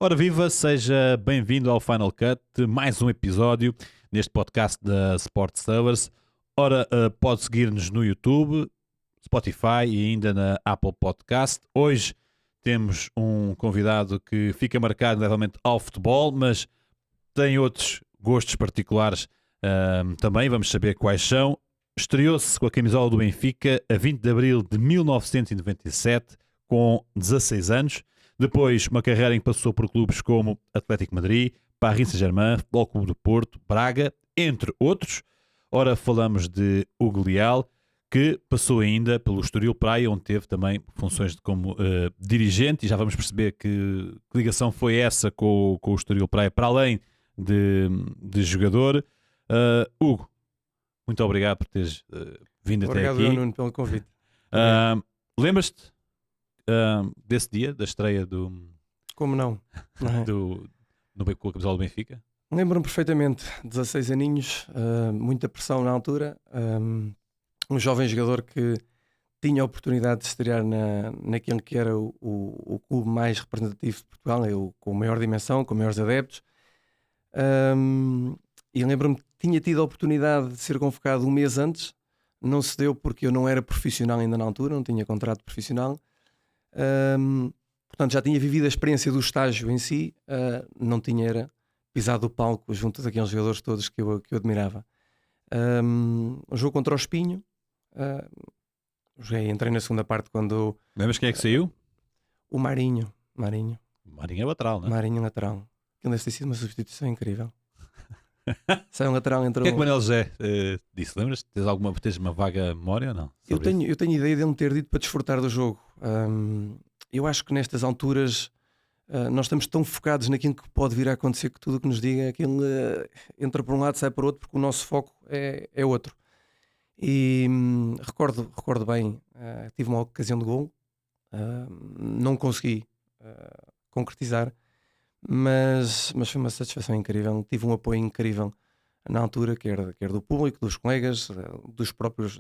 Ora viva, seja bem-vindo ao Final Cut, mais um episódio neste podcast da Sports Lovers. Ora, pode seguir-nos no YouTube, Spotify e ainda na Apple Podcast. Hoje temos um convidado que fica marcado levemente ao futebol, mas tem outros gostos particulares também, vamos saber quais são. Estreou-se com a camisola do Benfica a 20 de abril de 1997, com 16 anos. Depois, uma carreira em que passou por clubes como Atlético Madrid, Paris Saint-Germain, Futebol Clube do Porto, Braga, entre outros. Ora, falamos de Hugo Leal, que passou ainda pelo Estoril Praia, onde teve também funções como dirigente, e já vamos perceber que ligação foi essa com o Estoril Praia, para além de jogador. Hugo, muito obrigado por teres vindo até aqui. Obrigado, Nuno, pelo convite. Lembras-te desse dia, da estreia do Como não? Não é? com a camisola do Benfica? Lembro-me perfeitamente, 16 aninhos, muita pressão na altura, um jovem jogador que tinha a oportunidade de estrear naquele que era o clube mais representativo de Portugal, com maior dimensão, com maiores adeptos. E lembro-me que tinha tido a oportunidade de ser convocado um mês antes, não se deu porque eu não era profissional ainda na altura, não tinha contrato profissional. Portanto, já tinha vivido a experiência do estágio em si, não tinha pisado o palco junto daqueles jogadores todos que eu admirava. Um jogo contra o Espinho, entrei na segunda parte quando Lembras quem é que saiu? o Marinho Marinho é lateral, não é? Marinho lateral, aquilo deve ter sido uma substituição incrível. Sai um lateral, O entrou. que é que o Manel José disse? Lembras? Tens uma vaga memória ou não? Eu tenho ideia de ele me ter dito para desfrutar do jogo. Eu acho que nestas alturas nós estamos tão focados naquilo que pode vir a acontecer que tudo o que nos diga aquilo entra por um lado, sai por outro, porque o nosso foco é outro. E recordo bem, tive uma ocasião de gol, não consegui concretizar, mas foi uma satisfação incrível. Tive um apoio incrível na altura, quer do público, dos colegas,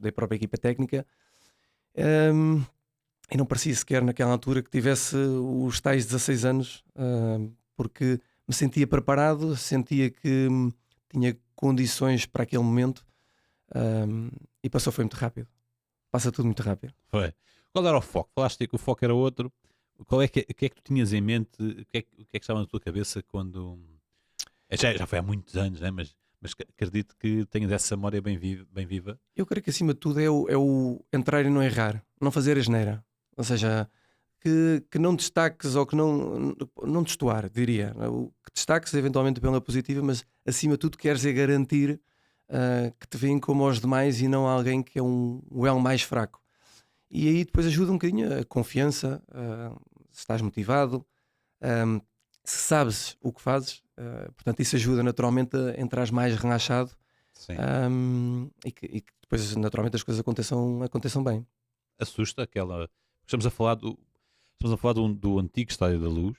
da própria equipa técnica. E não parecia sequer naquela altura que tivesse os tais 16 anos, porque me sentia preparado, sentia que tinha condições para aquele momento, e foi muito rápido. Passa tudo muito rápido. Foi. Qual era o foco? Falaste que o foco era outro. O que é que tu tinhas em mente? O que é que estava na tua cabeça quando... Já foi há muitos anos, né? mas acredito que tenhas essa memória bem viva. Eu creio que acima de tudo é o entrar e não errar, não fazer asneira. Ou seja, que não destaques ou que não destoar, diria. Que destaques eventualmente pela positiva, mas acima de tudo queres garantir que te veem como aos demais e não alguém que é o elo mais fraco. E aí depois ajuda um bocadinho a confiança, se estás motivado, se sabes o que fazes, portanto isso ajuda naturalmente a entrares mais relaxado. Sim. E que depois naturalmente as coisas aconteçam bem. Assusta aquela... Estamos a falar do antigo Estádio da Luz,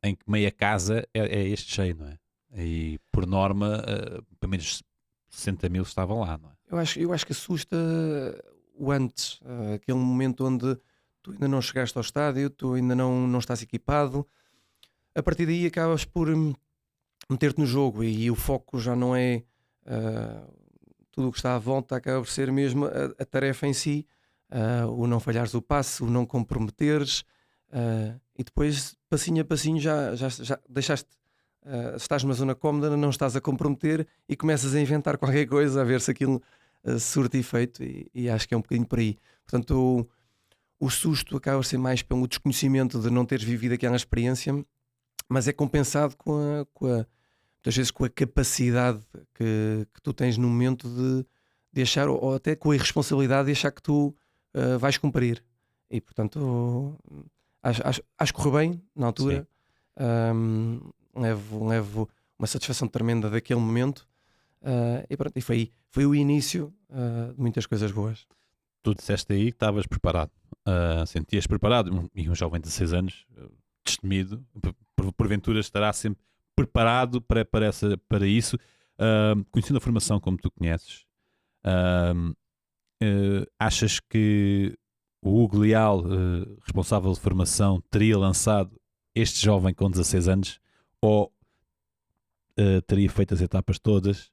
em que meia casa é este cheio, não é? E por norma, pelo menos 60 mil estavam lá, não é? Eu acho que assusta o antes, aquele momento onde tu ainda não chegaste ao estádio, tu ainda não estás equipado. A partir daí acabas por meter-te no jogo e o foco já não é tudo o que está à volta, acaba por ser mesmo a tarefa em si, o não falhares o passe, o não comprometeres, e depois, passinho a passinho, já deixaste, estás numa zona cómoda, não estás a comprometer e começas a inventar qualquer coisa, a ver se aquilo surte efeito, e acho que é um bocadinho por aí. Portanto, o susto acaba por ser mais pelo desconhecimento de não teres vivido aquela experiência, mas é compensado muitas vezes com a capacidade que tu tens no momento de achar, ou até com a irresponsabilidade de achar que tu vais cumprir. E portanto acho que correu bem na altura. Levo uma satisfação tremenda daquele momento, e pronto, e foi o início de muitas coisas boas. Tu disseste aí que estavas preparado, sentias preparado, e um jovem de 16 anos, destemido, porventura estará sempre preparado para isso, conhecendo a formação como tu conheces. Achas que o Hugo Leal, responsável de formação, teria lançado este jovem com 16 anos ou teria feito as etapas todas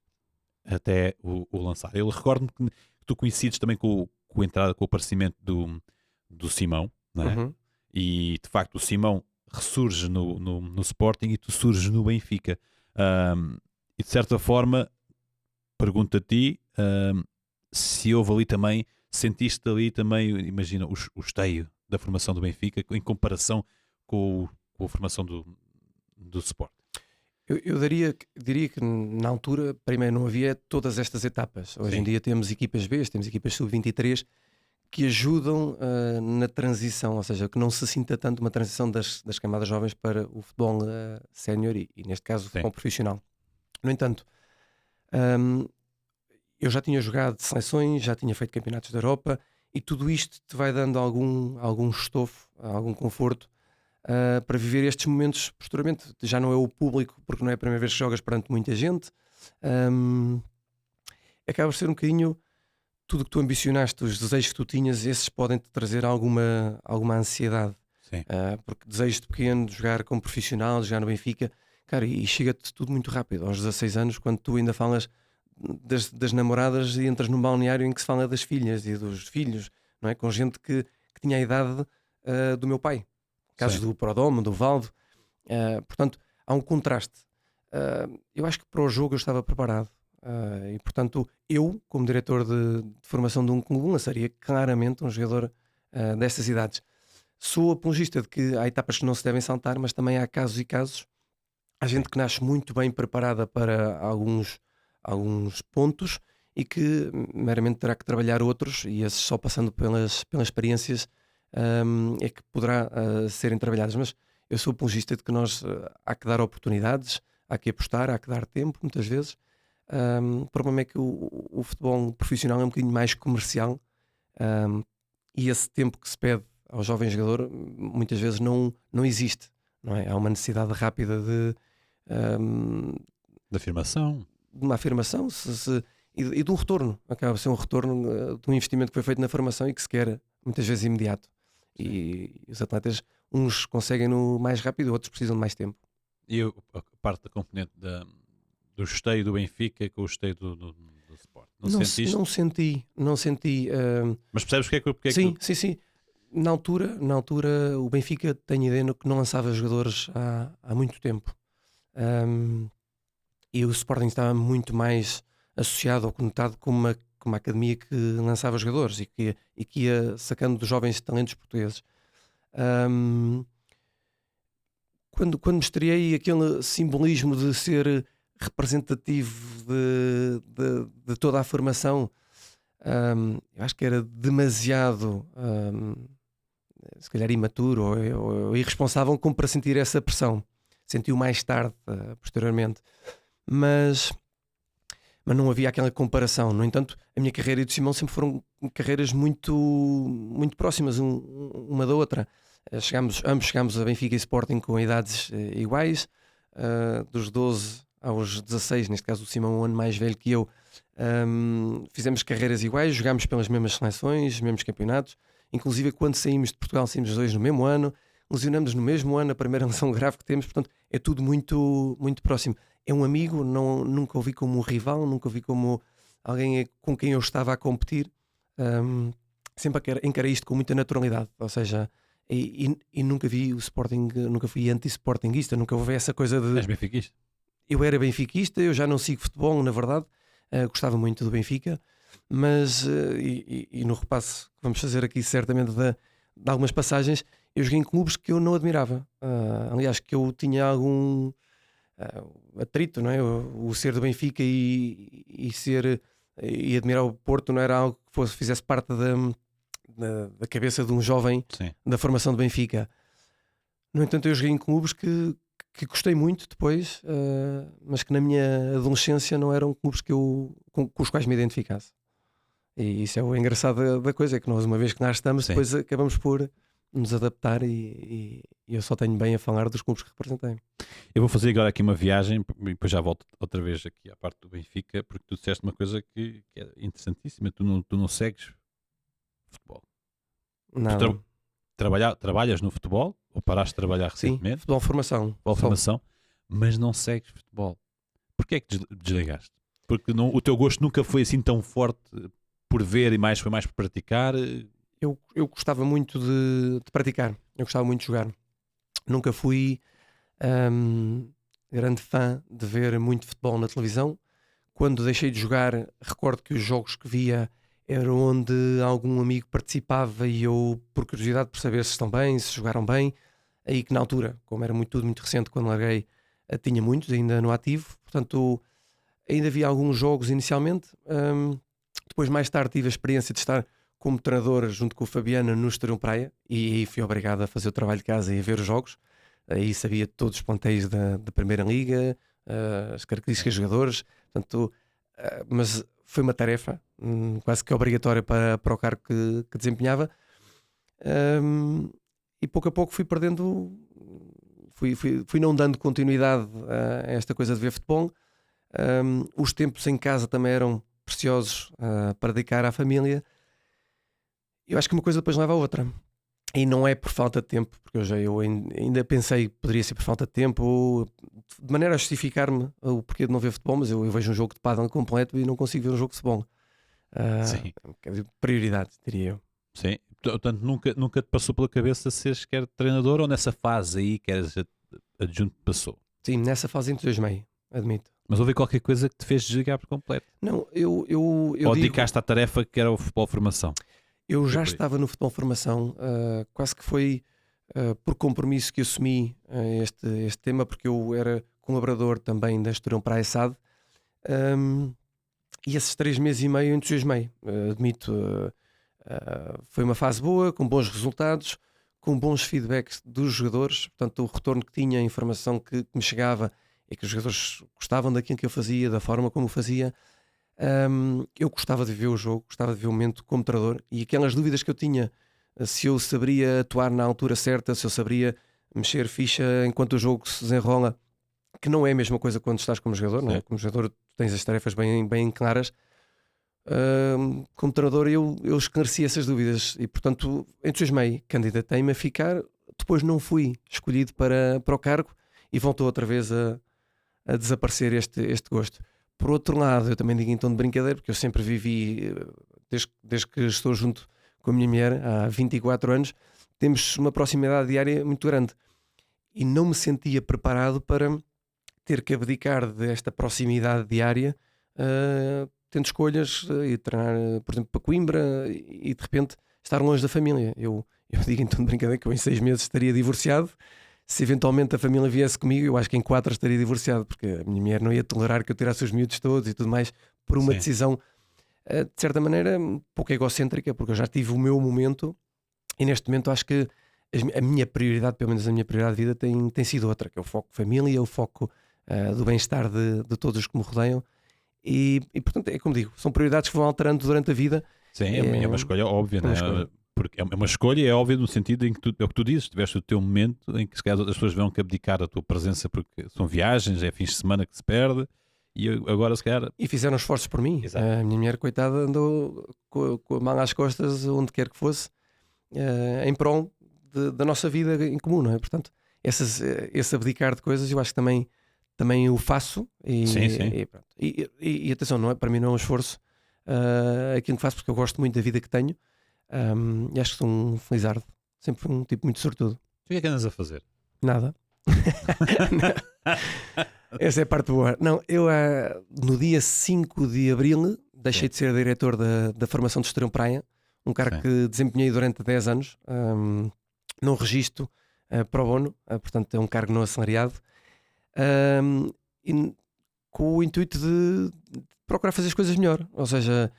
até o lançar. Eu recordo-me que tu coincides também com a entrada, com o aparecimento do Simão, não é? Uhum. E de facto o Simão ressurge no Sporting e tu surges no Benfica. E de certa forma, pergunto a ti se houve ali também, sentiste ali também, imagina, o esteio da formação do Benfica em comparação com a formação do Sporting. Eu diria que na altura, primeiro, não havia todas estas etapas. Hoje em Sim. dia temos equipas B, temos equipas sub-23 que ajudam na transição, ou seja, que não se sinta tanto uma transição das camadas jovens para o futebol sénior e, neste caso, o Sim. futebol profissional. No entanto, hum, eu já tinha jogado seleções, já tinha feito campeonatos da Europa e tudo isto te vai dando algum estofo, algum conforto para viver estes momentos posteriormente. Já não é o público, porque não é a primeira vez que jogas perante muita gente. Hum, acaba por ser um bocadinho tudo que tu ambicionaste, os desejos que tu tinhas, esses podem-te trazer alguma ansiedade. Sim. Porque desejos de pequeno, de jogar como profissional, de jogar no Benfica, cara, e chega-te tudo muito rápido. Aos 16 anos, quando tu ainda falas das namoradas e entras num balneário em que se fala das filhas e dos filhos, não é? Com gente que tinha a idade do meu pai. Casos Sim. do Prodomo, do Valdo. Portanto, há um contraste. Eu acho que para o jogo eu estava preparado. E portanto, eu, como diretor de formação de um clube, lançaria claramente um jogador destas idades. Sou apologista de que há etapas que não se devem saltar, mas também há casos e casos. Há gente que nasce muito bem preparada para alguns pontos e que meramente terá que trabalhar outros, e esses só passando pelas experiências é que poderá serem trabalhadas. Mas eu sou apologista de que nós há que dar oportunidades, há que apostar, há que dar tempo, muitas vezes. O problema é que o futebol profissional é um bocadinho mais comercial, e esse tempo que se pede ao jovem jogador muitas vezes não existe, não é? Há uma necessidade rápida Da afirmação. de uma afirmação e de um retorno. Acaba por ser um retorno de um investimento que foi feito na formação e que se quer muitas vezes imediato. E os atletas, uns conseguem no mais rápido, outros precisam de mais tempo. E a parte da componente do esteio do Benfica com o esteio do Sport. Não sentiste? Não senti. Mas percebes porque é Sim, que... sim. Na altura, o Benfica tem ideia que não lançava jogadores há muito tempo. E o Sporting estava muito mais associado ou conectado com uma academia que lançava jogadores e que ia sacando dos jovens talentos portugueses. Quando estreiei aquele simbolismo de ser representativo de toda a formação, eu acho que era demasiado se calhar imaturo ou irresponsável como para sentir essa pressão. Senti-o mais tarde, posteriormente, mas não havia aquela comparação. No entanto, a minha carreira e do Simão sempre foram carreiras muito próximas uma da outra. Ambos chegámos a Benfica e Sporting com idades iguais, dos 12 aos 16, neste caso o Simão um ano mais velho que eu. Fizemos carreiras iguais, jogámos pelas mesmas seleções, os mesmos campeonatos. Inclusive, quando saímos de Portugal, saímos os dois no mesmo ano, lesionamos no mesmo ano, a primeira lesão grave que temos, portanto, é tudo muito próximo. É um amigo, nunca o vi como um rival, nunca o vi como alguém com quem eu estava a competir. Sempre encarei isto com muita naturalidade, ou seja, e nunca vi o Sporting, nunca fui anti-sportinguista, nunca houve essa coisa de... És benfiquista? Eu era benfiquista, eu já não sigo futebol, na verdade, gostava muito do Benfica, mas, e no repasse que vamos fazer aqui certamente de algumas passagens, eu joguei em clubes que eu não admirava. Aliás, que eu tinha algum atrito, não é? O ser do Benfica e admirar o Porto não era algo que fizesse parte da cabeça de um jovem. Sim. Da formação do Benfica. No entanto, eu joguei em clubes que gostei muito depois, mas que na minha adolescência não eram clubes com os quais me identificasse. E isso é o engraçado da coisa, é que nós, uma vez que lá estamos, Sim. depois acabamos por nos adaptar e eu só tenho bem a falar dos clubes que representei. Eu vou fazer agora aqui uma viagem e depois já volto outra vez aqui à parte do Benfica, porque tu disseste uma coisa que é interessantíssima. Tu não segues futebol. Nada. trabalhas no futebol, ou paraste de trabalhar Sim, recentemente, futebol formação. futebol formação, mas não segues futebol. Porquê é que desligaste? Porque o teu gosto nunca foi assim tão forte por ver e foi mais por praticar? Eu gostava muito de praticar, eu gostava muito de jogar. Nunca fui grande fã de ver muito futebol na televisão. Quando deixei de jogar, recordo que os jogos que via eram onde algum amigo participava e eu, por curiosidade, por saber se estão bem, se jogaram bem. Aí que na altura, como era tudo muito recente, quando larguei, tinha muitos ainda no ativo. Portanto, ainda havia alguns jogos inicialmente. Depois, mais tarde, tive a experiência de estar como treinador junto com o Fabiano no Estoril Praia e aí fui obrigado a fazer o trabalho de casa e a ver os jogos. Aí sabia todos os plantéis da Primeira Liga, as características dos jogadores. Portanto, mas foi uma tarefa quase que obrigatória para o cargo que desempenhava. E pouco a pouco fui perdendo, fui não dando continuidade a esta coisa de ver futebol. Os tempos em casa também eram preciosos para dedicar à família. Eu acho que uma coisa depois leva a outra. E não é por falta de tempo, porque eu ainda pensei que poderia ser por falta de tempo, de maneira a justificar-me o porquê de não ver futebol, mas eu vejo um jogo de pádel completo e não consigo ver um jogo de futebol. Sim. Prioridade, diria eu. Sim. Portanto, nunca te passou pela cabeça ser sequer treinador, ou nessa fase aí que eras adjunto passou? Sim, nessa fase entusiasmei, admito. Mas houve qualquer coisa que te fez desligar por completo? Não, eu ou dedicaste à tarefa que era o futebol formação? Eu já estava no futebol formação, quase que foi por compromisso que assumi este tema, porque eu era colaborador também da Estoril Praia SAD, e esses 3 meses e meio entusiasmei, admito. Foi uma fase boa, com bons resultados, com bons feedbacks dos jogadores. Portanto, o retorno que tinha, a informação que me chegava é que os jogadores gostavam daquilo que eu fazia, da forma como eu fazia. Eu gostava de ver o jogo, gostava de ver o momento como treinador, e aquelas dúvidas que eu tinha, se eu saberia atuar na altura certa, se eu saberia mexer ficha enquanto o jogo se desenrola, que não é a mesma coisa quando estás como jogador, não é? Como jogador tens as tarefas bem claras. Como treinador eu esclareci essas dúvidas e portanto entusiasmei, candidatei-me a ficar. Depois não fui escolhido para o cargo e voltou outra vez a desaparecer este gosto. Por outro lado, eu também digo em tom de brincadeira, porque eu sempre vivi, desde que estou junto com a minha mulher há 24 anos, temos uma proximidade diária muito grande e não me sentia preparado para ter que abdicar desta proximidade diária, tendo escolhas e treinar, por exemplo, para Coimbra e de repente estar longe da família. Eu digo em tom de brincadeira que eu em 6 meses estaria divorciado. Se eventualmente a família viesse comigo, eu acho que em 4 estaria divorciado, porque a minha mulher não ia tolerar que eu tirasse os miúdos todos e tudo mais, por uma decisão, de certa maneira, um pouco egocêntrica, porque eu já tive o meu momento e neste momento acho que a minha prioridade, pelo menos a minha prioridade de vida, tem sido outra, que é o foco família, o foco do bem-estar de todos os que me rodeiam. E portanto, é como digo, são prioridades que vão alterando durante a vida. Sim, é uma escolha óbvia, não é? Porque é uma escolha, é óbvio no sentido em que é o que tu dizes, tiveste o teu momento em que se calhar as pessoas vão que abdicar a tua presença porque são viagens, é fins de semana que se perde e agora se calhar... E fizeram esforços por mim. Exato. A minha mulher, coitada, andou com a mão às costas onde quer que fosse, em prol da nossa vida em comum, não é? Portanto, esse abdicar de coisas eu acho que também o faço e, sim. E atenção, não é, para mim não é um esforço aquilo que faço, porque eu gosto muito da vida que tenho. E acho que sou um felizardo, sempre um tipo muito sortudo. O que é que andas a fazer? Nada. Essa é a parte boa. Não, eu no dia 5 de Abril deixei de ser diretor da formação de Estoril Praia, um cargo que desempenhei durante 10 anos, num registro pro bono, portanto é um cargo não assalariado, e com o intuito de procurar fazer as coisas melhor, ou seja,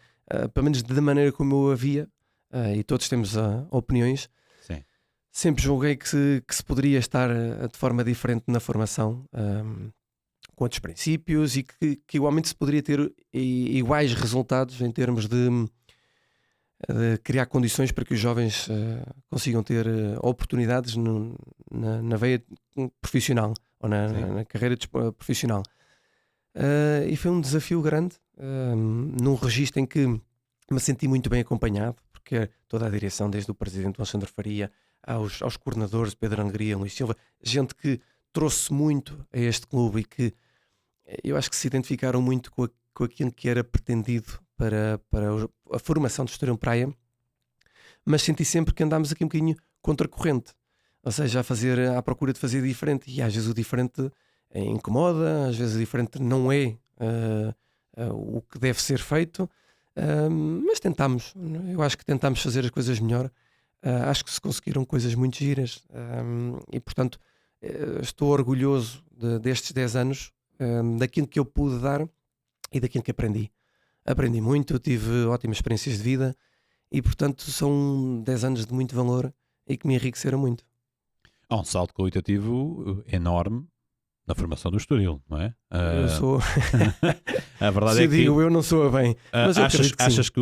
pelo menos da maneira como eu havia. E todos temos opiniões. Sim. Sempre julguei que se poderia estar de forma diferente na formação, com outros princípios e que igualmente se poderia ter iguais resultados em termos de criar condições para que os jovens consigam ter oportunidades na veia profissional ou na carreira profissional. E foi um desafio grande, num registro em que me senti muito bem acompanhado, porque que toda a direção, desde o presidente Alexandre Faria aos coordenadores Pedro Angria, Luís Silva, gente que trouxe muito a este clube e que eu acho que se identificaram muito com aquilo que era pretendido para a formação do Estoril Praia, mas senti sempre que andámos aqui um bocadinho contra a corrente, ou seja, à procura de fazer diferente, e às vezes o diferente incomoda, às vezes o diferente não é o que deve ser feito, mas tentámos. Eu acho que tentámos fazer as coisas melhor. Acho que se conseguiram coisas muito giras, e portanto estou orgulhoso destes 10 anos, daquilo que eu pude dar e daquilo que aprendi muito, tive ótimas experiências de vida e portanto são 10 anos de muito valor e que me enriqueceram muito. Há um salto qualitativo enorme na formação do Estoril, não é? Eu sou A verdade se é eu que digo eu não sou bem, mas eu acredito que sim. achas que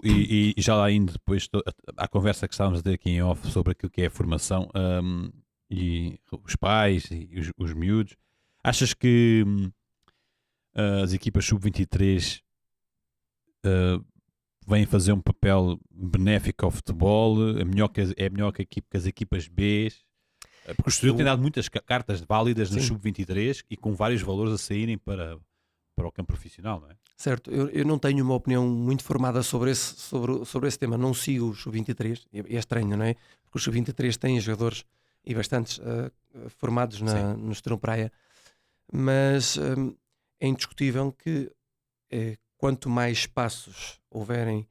e já lá indo depois à conversa que estávamos a ter aqui em off sobre aquilo que é a formação, e os pais e os miúdos, achas que as equipas sub-23 vêm fazer um papel benéfico ao futebol? É melhor que as equipas B? Porque o Estoril tem dado muitas cartas válidas no Sim. sub-23 e com vários valores a saírem para o campo profissional, não é? Certo, eu não tenho uma opinião muito formada sobre esse tema, não sigo o Sub-23, é estranho, não é? Porque o Sub-23 tem jogadores e bastantes formados no Estoril Praia, mas é indiscutível que quanto mais espaços houverem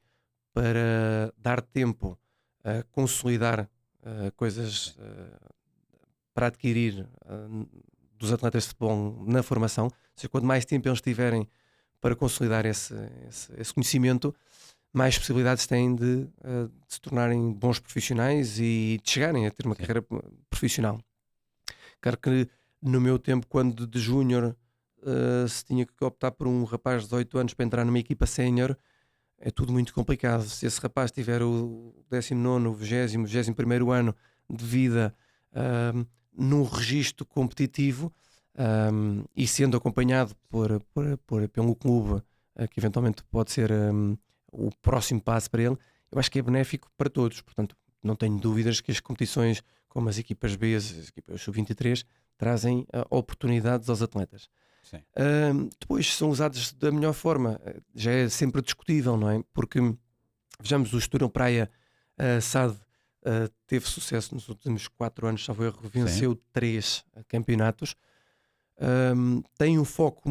para dar tempo a consolidar coisas para adquirir dos atletas de futebol na formação, ou seja, quanto mais tempo eles tiverem para consolidar esse conhecimento, mais possibilidades têm de se tornarem bons profissionais e de chegarem a ter uma carreira profissional. Claro que no meu tempo, quando de júnior se tinha que optar por um rapaz de 18 anos para entrar numa equipa sénior, é tudo muito complicado. Se esse rapaz tiver o 19º, o 20º, 21º ano de vida num registro competitivo, e sendo acompanhado pelo clube, que eventualmente pode ser o próximo passo para ele, eu acho que é benéfico para todos. Portanto, não tenho dúvidas que as competições como as equipas B, as equipas sub-23, trazem oportunidades aos atletas. Depois são usados da melhor forma, já é sempre discutível, não é? Porque vejamos, o Estoril Praia SAD teve sucesso nos últimos 4 anos, salvo erro, venceu 3 campeonatos. Tem um foco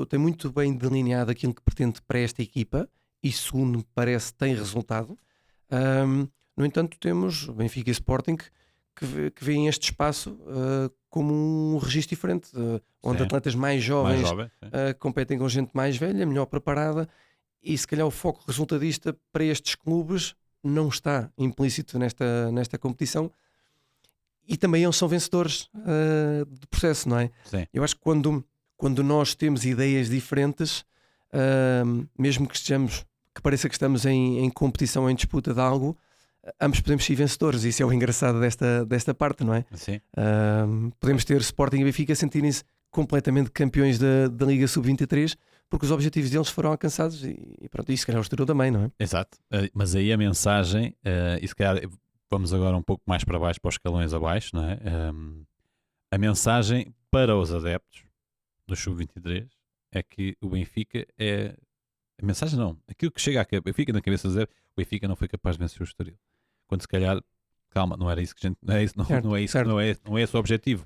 tem muito bem delineado aquilo que pretende para esta equipa e, segundo me parece, tem resultado. No entanto, temos Benfica e Sporting que veem este espaço como um registro diferente, onde atletas mais jovens competem com gente mais velha, melhor preparada, e se calhar o foco resultadista para estes clubes não está implícito nesta competição, e também eles são vencedores do processo, não é? Sim. Eu acho que quando nós temos ideias diferentes, mesmo que pareça que estamos em competição, em disputa de algo, ambos podemos ser vencedores. Isso é o engraçado desta parte, não é? Sim. Podemos ter Sporting e Benfica sentirem-se completamente campeões da Liga Sub-23 porque os objetivos deles foram alcançados e pronto, isso se calhar o Estoril também, não é? Exato, mas aí a mensagem, e se calhar vamos agora um pouco mais para baixo, para os escalões abaixo, não é? A mensagem para os adeptos do Sub-23 é que o Benfica é... A mensagem não, aquilo que chega a Benfica na cabeça de dizer, o Benfica não foi capaz de vencer o Estoril. Quando se calhar, calma, não era isso que a gente... Não é esse o objetivo.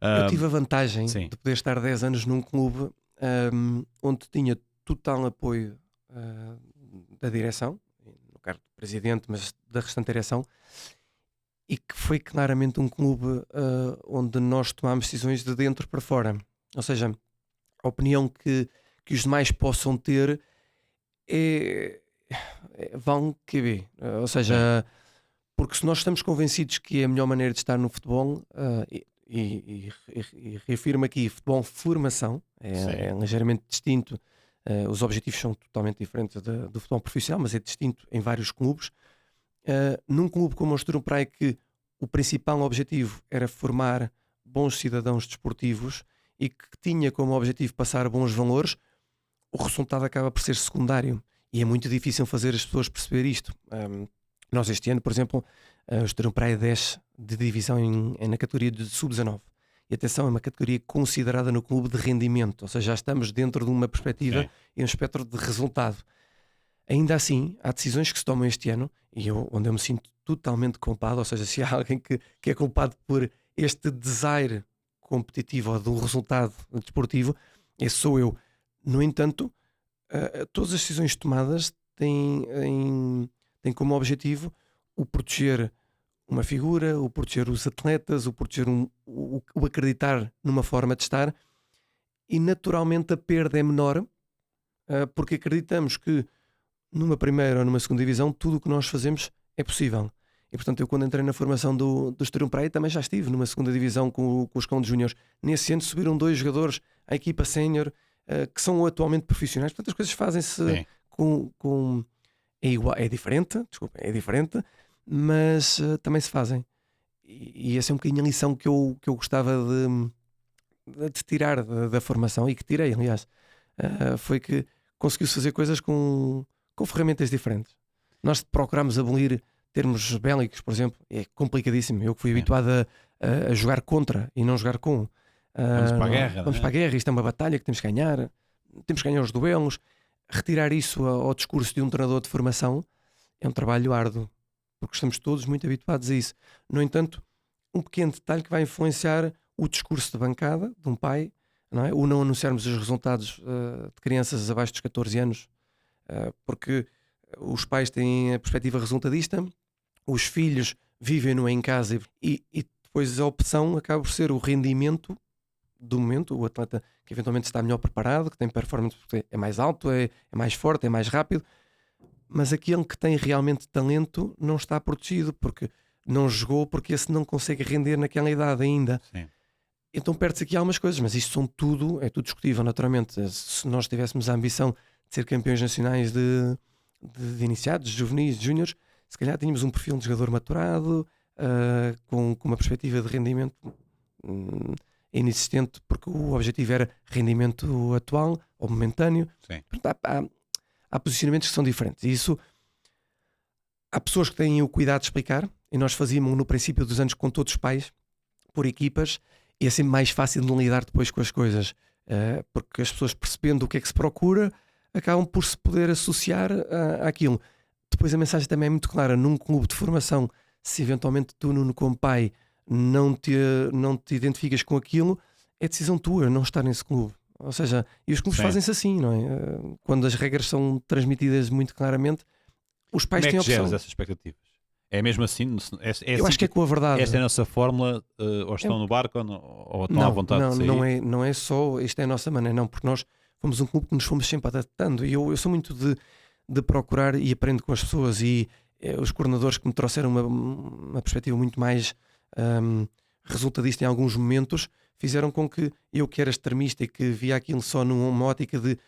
Eu tive a vantagem sim. de poder estar 10 anos num clube onde tinha total apoio da direção, no caso do presidente, mas da restante direção, e que foi claramente um clube onde nós tomámos decisões de dentro para fora. Ou seja, a opinião que os demais possam ter vão QB. Ou seja, porque se nós estamos convencidos que é a melhor maneira de estar no futebol, e reafirmo aqui, futebol formação é ligeiramente distinto, os objetivos são totalmente diferentes do futebol profissional, mas é distinto em vários clubes. Num clube como o Estoril Praia, que o principal objetivo era formar bons cidadãos desportivos e que tinha como objetivo passar bons valores, o resultado acaba por ser secundário e é muito difícil fazer as pessoas perceber isto. Nós este ano, por exemplo, o Estoril Praia desce de divisão na categoria de sub-19. E atenção, é uma categoria considerada no clube de rendimento, ou seja, já estamos dentro de uma perspectiva Sim. e um espectro de resultado. Ainda assim, há decisões que se tomam este ano, e onde eu me sinto totalmente culpado, ou seja, se há alguém que é culpado por este desire competitivo ou do resultado desportivo, esse sou eu. No entanto, todas as decisões tomadas têm como objetivo o proteger uma figura, o proteger os atletas, o proteger o acreditar numa forma de estar, e naturalmente a perda é menor, porque acreditamos que numa primeira ou numa segunda divisão tudo o que nós fazemos é possível. E portanto eu, quando entrei na formação do Estoril Praia, também já estive numa segunda divisão com os Condes Júniores. Nesse ano subiram 2 jogadores à equipa sénior, que são atualmente profissionais. Portanto as coisas fazem-se com é igual, é diferente, mas também se fazem. E essa é um bocadinho a lição que eu gostava de tirar da formação, e que tirei, aliás, foi que conseguiu-se fazer coisas com ferramentas diferentes. Nós procuramos abolir termos bélicos, por exemplo, é complicadíssimo. Eu que fui habituado a jogar contra e não jogar com. Vamos para a guerra. Vamos para a guerra, isto é uma batalha que temos que ganhar os duelos. Retirar isso ao discurso de um treinador de formação é um trabalho árduo, porque estamos todos muito habituados a isso. No entanto, um pequeno detalhe que vai influenciar o discurso de bancada de um pai, não é? O não anunciarmos os resultados de crianças abaixo dos 14 anos, porque os pais têm a perspectiva resultadista, os filhos vivem-no em casa, e depois a opção acaba por ser o rendimento do momento, o atleta que eventualmente está melhor preparado, que tem performance porque é mais alto, é mais forte, é mais rápido, mas aquele que tem realmente talento não está protegido porque não jogou, porque esse não consegue render naquela idade ainda. Sim. Então perde-se aqui algumas coisas, mas isto é tudo discutível, naturalmente. Se nós tivéssemos a ambição de ser campeões nacionais de iniciados, de juvenis, de júniores, se calhar tínhamos um perfil de jogador maturado, com uma perspectiva de rendimento inexistente, porque o objetivo era rendimento atual ou momentâneo. Sim. Portanto, há posicionamentos que são diferentes. E isso, há pessoas que têm o cuidado de explicar, e nós fazíamos no princípio dos anos com todos os pais, por equipas, e é sempre mais fácil de lidar depois com as coisas, porque as pessoas, percebendo o que é que se procura, acabam por se poder associar àquilo. Depois a mensagem também é muito clara: num clube de formação, se eventualmente tu, Nuno, como pai, não te identificas com aquilo, é decisão tua não estar nesse clube. Ou seja, e os clubes fazem-se assim, não é? Quando as regras são transmitidas muito claramente, os pais têm a opção. Como é que geras essas expectativas? É mesmo assim? Eu acho que é com a verdade. Esta é a nossa fórmula, ou estão no barco ou estão à vontade de sair? Não é só, isto é a nossa maneira, não, porque nós fomos um clube que nos fomos sempre adaptando, e eu sou muito de procurar e aprendo com as pessoas, e os coordenadores que me trouxeram uma perspectiva muito mais resultadista em alguns momentos, fizeram com que eu, que era extremista e que via aquilo só numa ótica de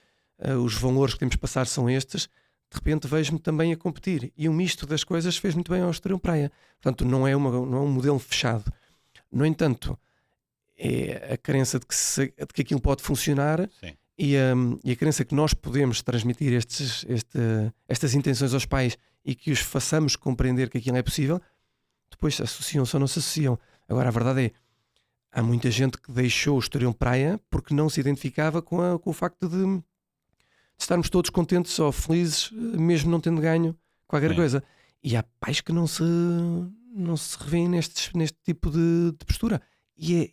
os valores que temos de passar são estes, de repente vejo-me também a competir, e o misto das coisas fez muito bem ao Estoril Praia. Portanto, não é um modelo fechado. No entanto, é a crença de que aquilo pode funcionar. Sim. E a crença que nós podemos transmitir estas intenções aos pais e que os façamos compreender que aquilo é possível, depois associam-se ou não se associam. Agora, a verdade é, há muita gente que deixou o Estoril Praia porque não se identificava com o facto de estarmos todos contentes ou felizes, mesmo não tendo ganho qualquer coisa. E há pais que não se revêem neste tipo de postura. E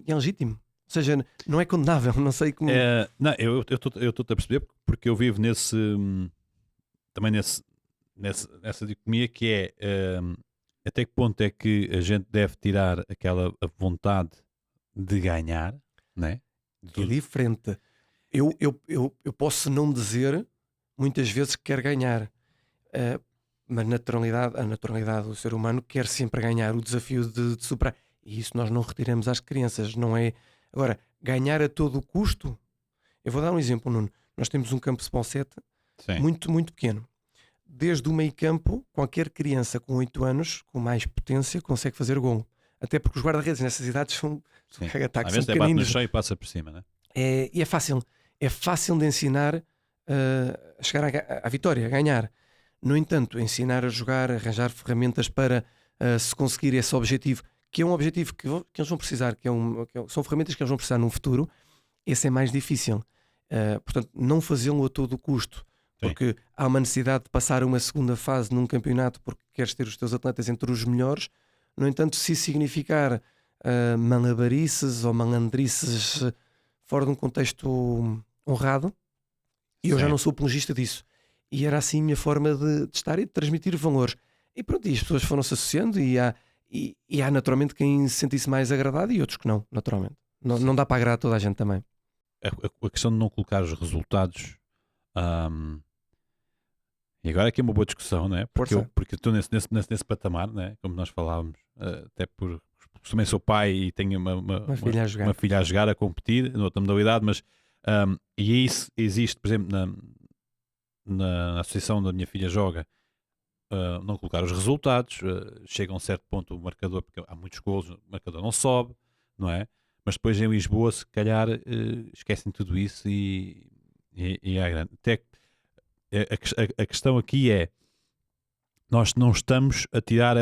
é legítimo. Ou seja, não é condenável, não sei como... Não, eu estou-te a perceber, porque eu vivo também nessa dicotomia, que é até que ponto é que a gente deve tirar a vontade de ganhar, não é? É diferente. Eu posso não dizer muitas vezes que quero ganhar, mas a naturalidade do ser humano quer sempre ganhar, o desafio de superar. E isso nós não retiramos às crianças, não é? Agora, ganhar a todo o custo... Eu vou dar um exemplo, Nuno. Nós temos um campo de futebol 7 muito, muito pequeno. Desde o meio campo, qualquer criança com 8 anos, com mais potência, consegue fazer golo. Até porque os guarda-redes nessas idades são ataques, são pequeninos. Bate no chão e passa por cima, não é? E é fácil de ensinar a chegar à vitória, a ganhar. No entanto, ensinar a jogar, arranjar ferramentas para se conseguir esse objetivo, que é um objetivo que eles vão precisar, são ferramentas que eles vão precisar no futuro, esse é mais difícil. Portanto, não fazê-lo a todo custo, porque há uma necessidade de passar uma segunda fase num campeonato porque queres ter os teus atletas entre os melhores. No entanto, se isso significar malabarices ou malandrices fora de um contexto honrado, eu já não sou apologista disso. E era assim a minha forma de estar e de transmitir valores. E pronto, e as pessoas foram-se associando e há naturalmente quem se sentisse mais agradado e outros que não, naturalmente. Não dá para agradar toda a gente também. A questão de não colocar os resultados, e agora aqui é uma boa discussão, não é? Porque eu estou nesse patamar, não é? Como nós falávamos, até por também sou pai e tenho uma filha a jogar, a competir noutra modalidade, mas e isso existe, por exemplo, na associação da minha filha joga, não colocar os resultados, chega a um certo ponto o marcador, porque há muitos golos, o marcador não sobe, não é? Mas depois em Lisboa, se calhar, esquecem tudo isso e é grande. Até a questão aqui é, nós não estamos a tirar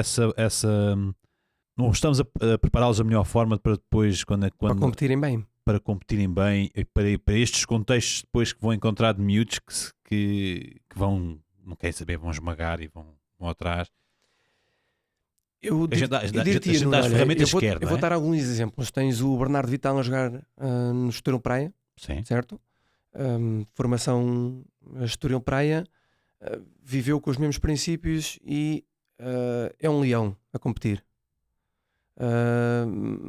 não estamos a prepará-los da melhor forma para depois, para competirem bem. Para competirem bem, para estes contextos depois que vão encontrar de miúdos que vão, não querem saber, vão esmagar e vão atrás. Eu dá as ferramentas que quer. Eu vou dar alguns exemplos. Tens o Bernardo Vital a jogar no Estoril Praia, sim, certo? Formação Estoril Praia, viveu com os mesmos princípios e é um leão a competir.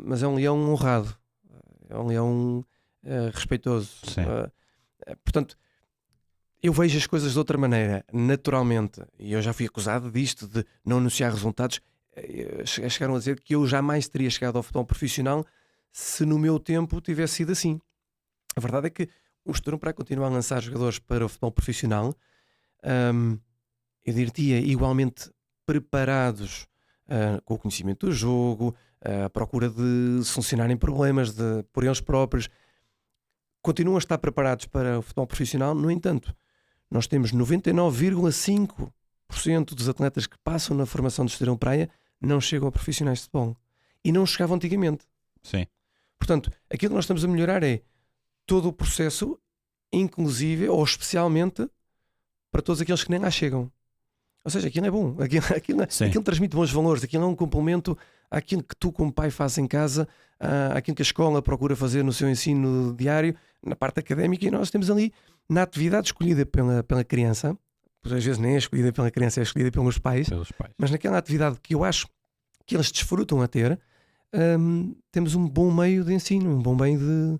Mas é um leão honrado, é um leão respeitoso. Portanto, eu vejo as coisas de outra maneira, naturalmente, e eu já fui acusado disto, de não anunciar resultados. Chegaram a dizer que eu jamais teria chegado ao futebol profissional se no meu tempo tivesse sido assim. A verdade é que o Estoril Praia continua a lançar jogadores para o futebol profissional, eu diria igualmente preparados, com o conhecimento do jogo, à procura de solucionarem problemas por eles próprios. Continuam a estar preparados para o futebol profissional. No entanto, nós temos 99,5% dos atletas que passam na formação do Estoril Praia não chegam a profissionais de futebol. E não chegavam antigamente. Sim. Portanto, aquilo que nós estamos a melhorar é todo o processo, inclusive ou especialmente para todos aqueles que nem lá chegam. Ou seja, aquilo é bom, aquilo transmite bons valores, aquilo é um complemento àquilo que tu como pai fazes em casa, àquilo que a escola procura fazer no seu ensino diário, na parte académica, e nós temos ali na atividade escolhida pela criança, pois às vezes nem é escolhida pela criança, é escolhida pelos pais, mas naquela atividade que eu acho que eles desfrutam a ter, temos um bom meio de ensino, um bom meio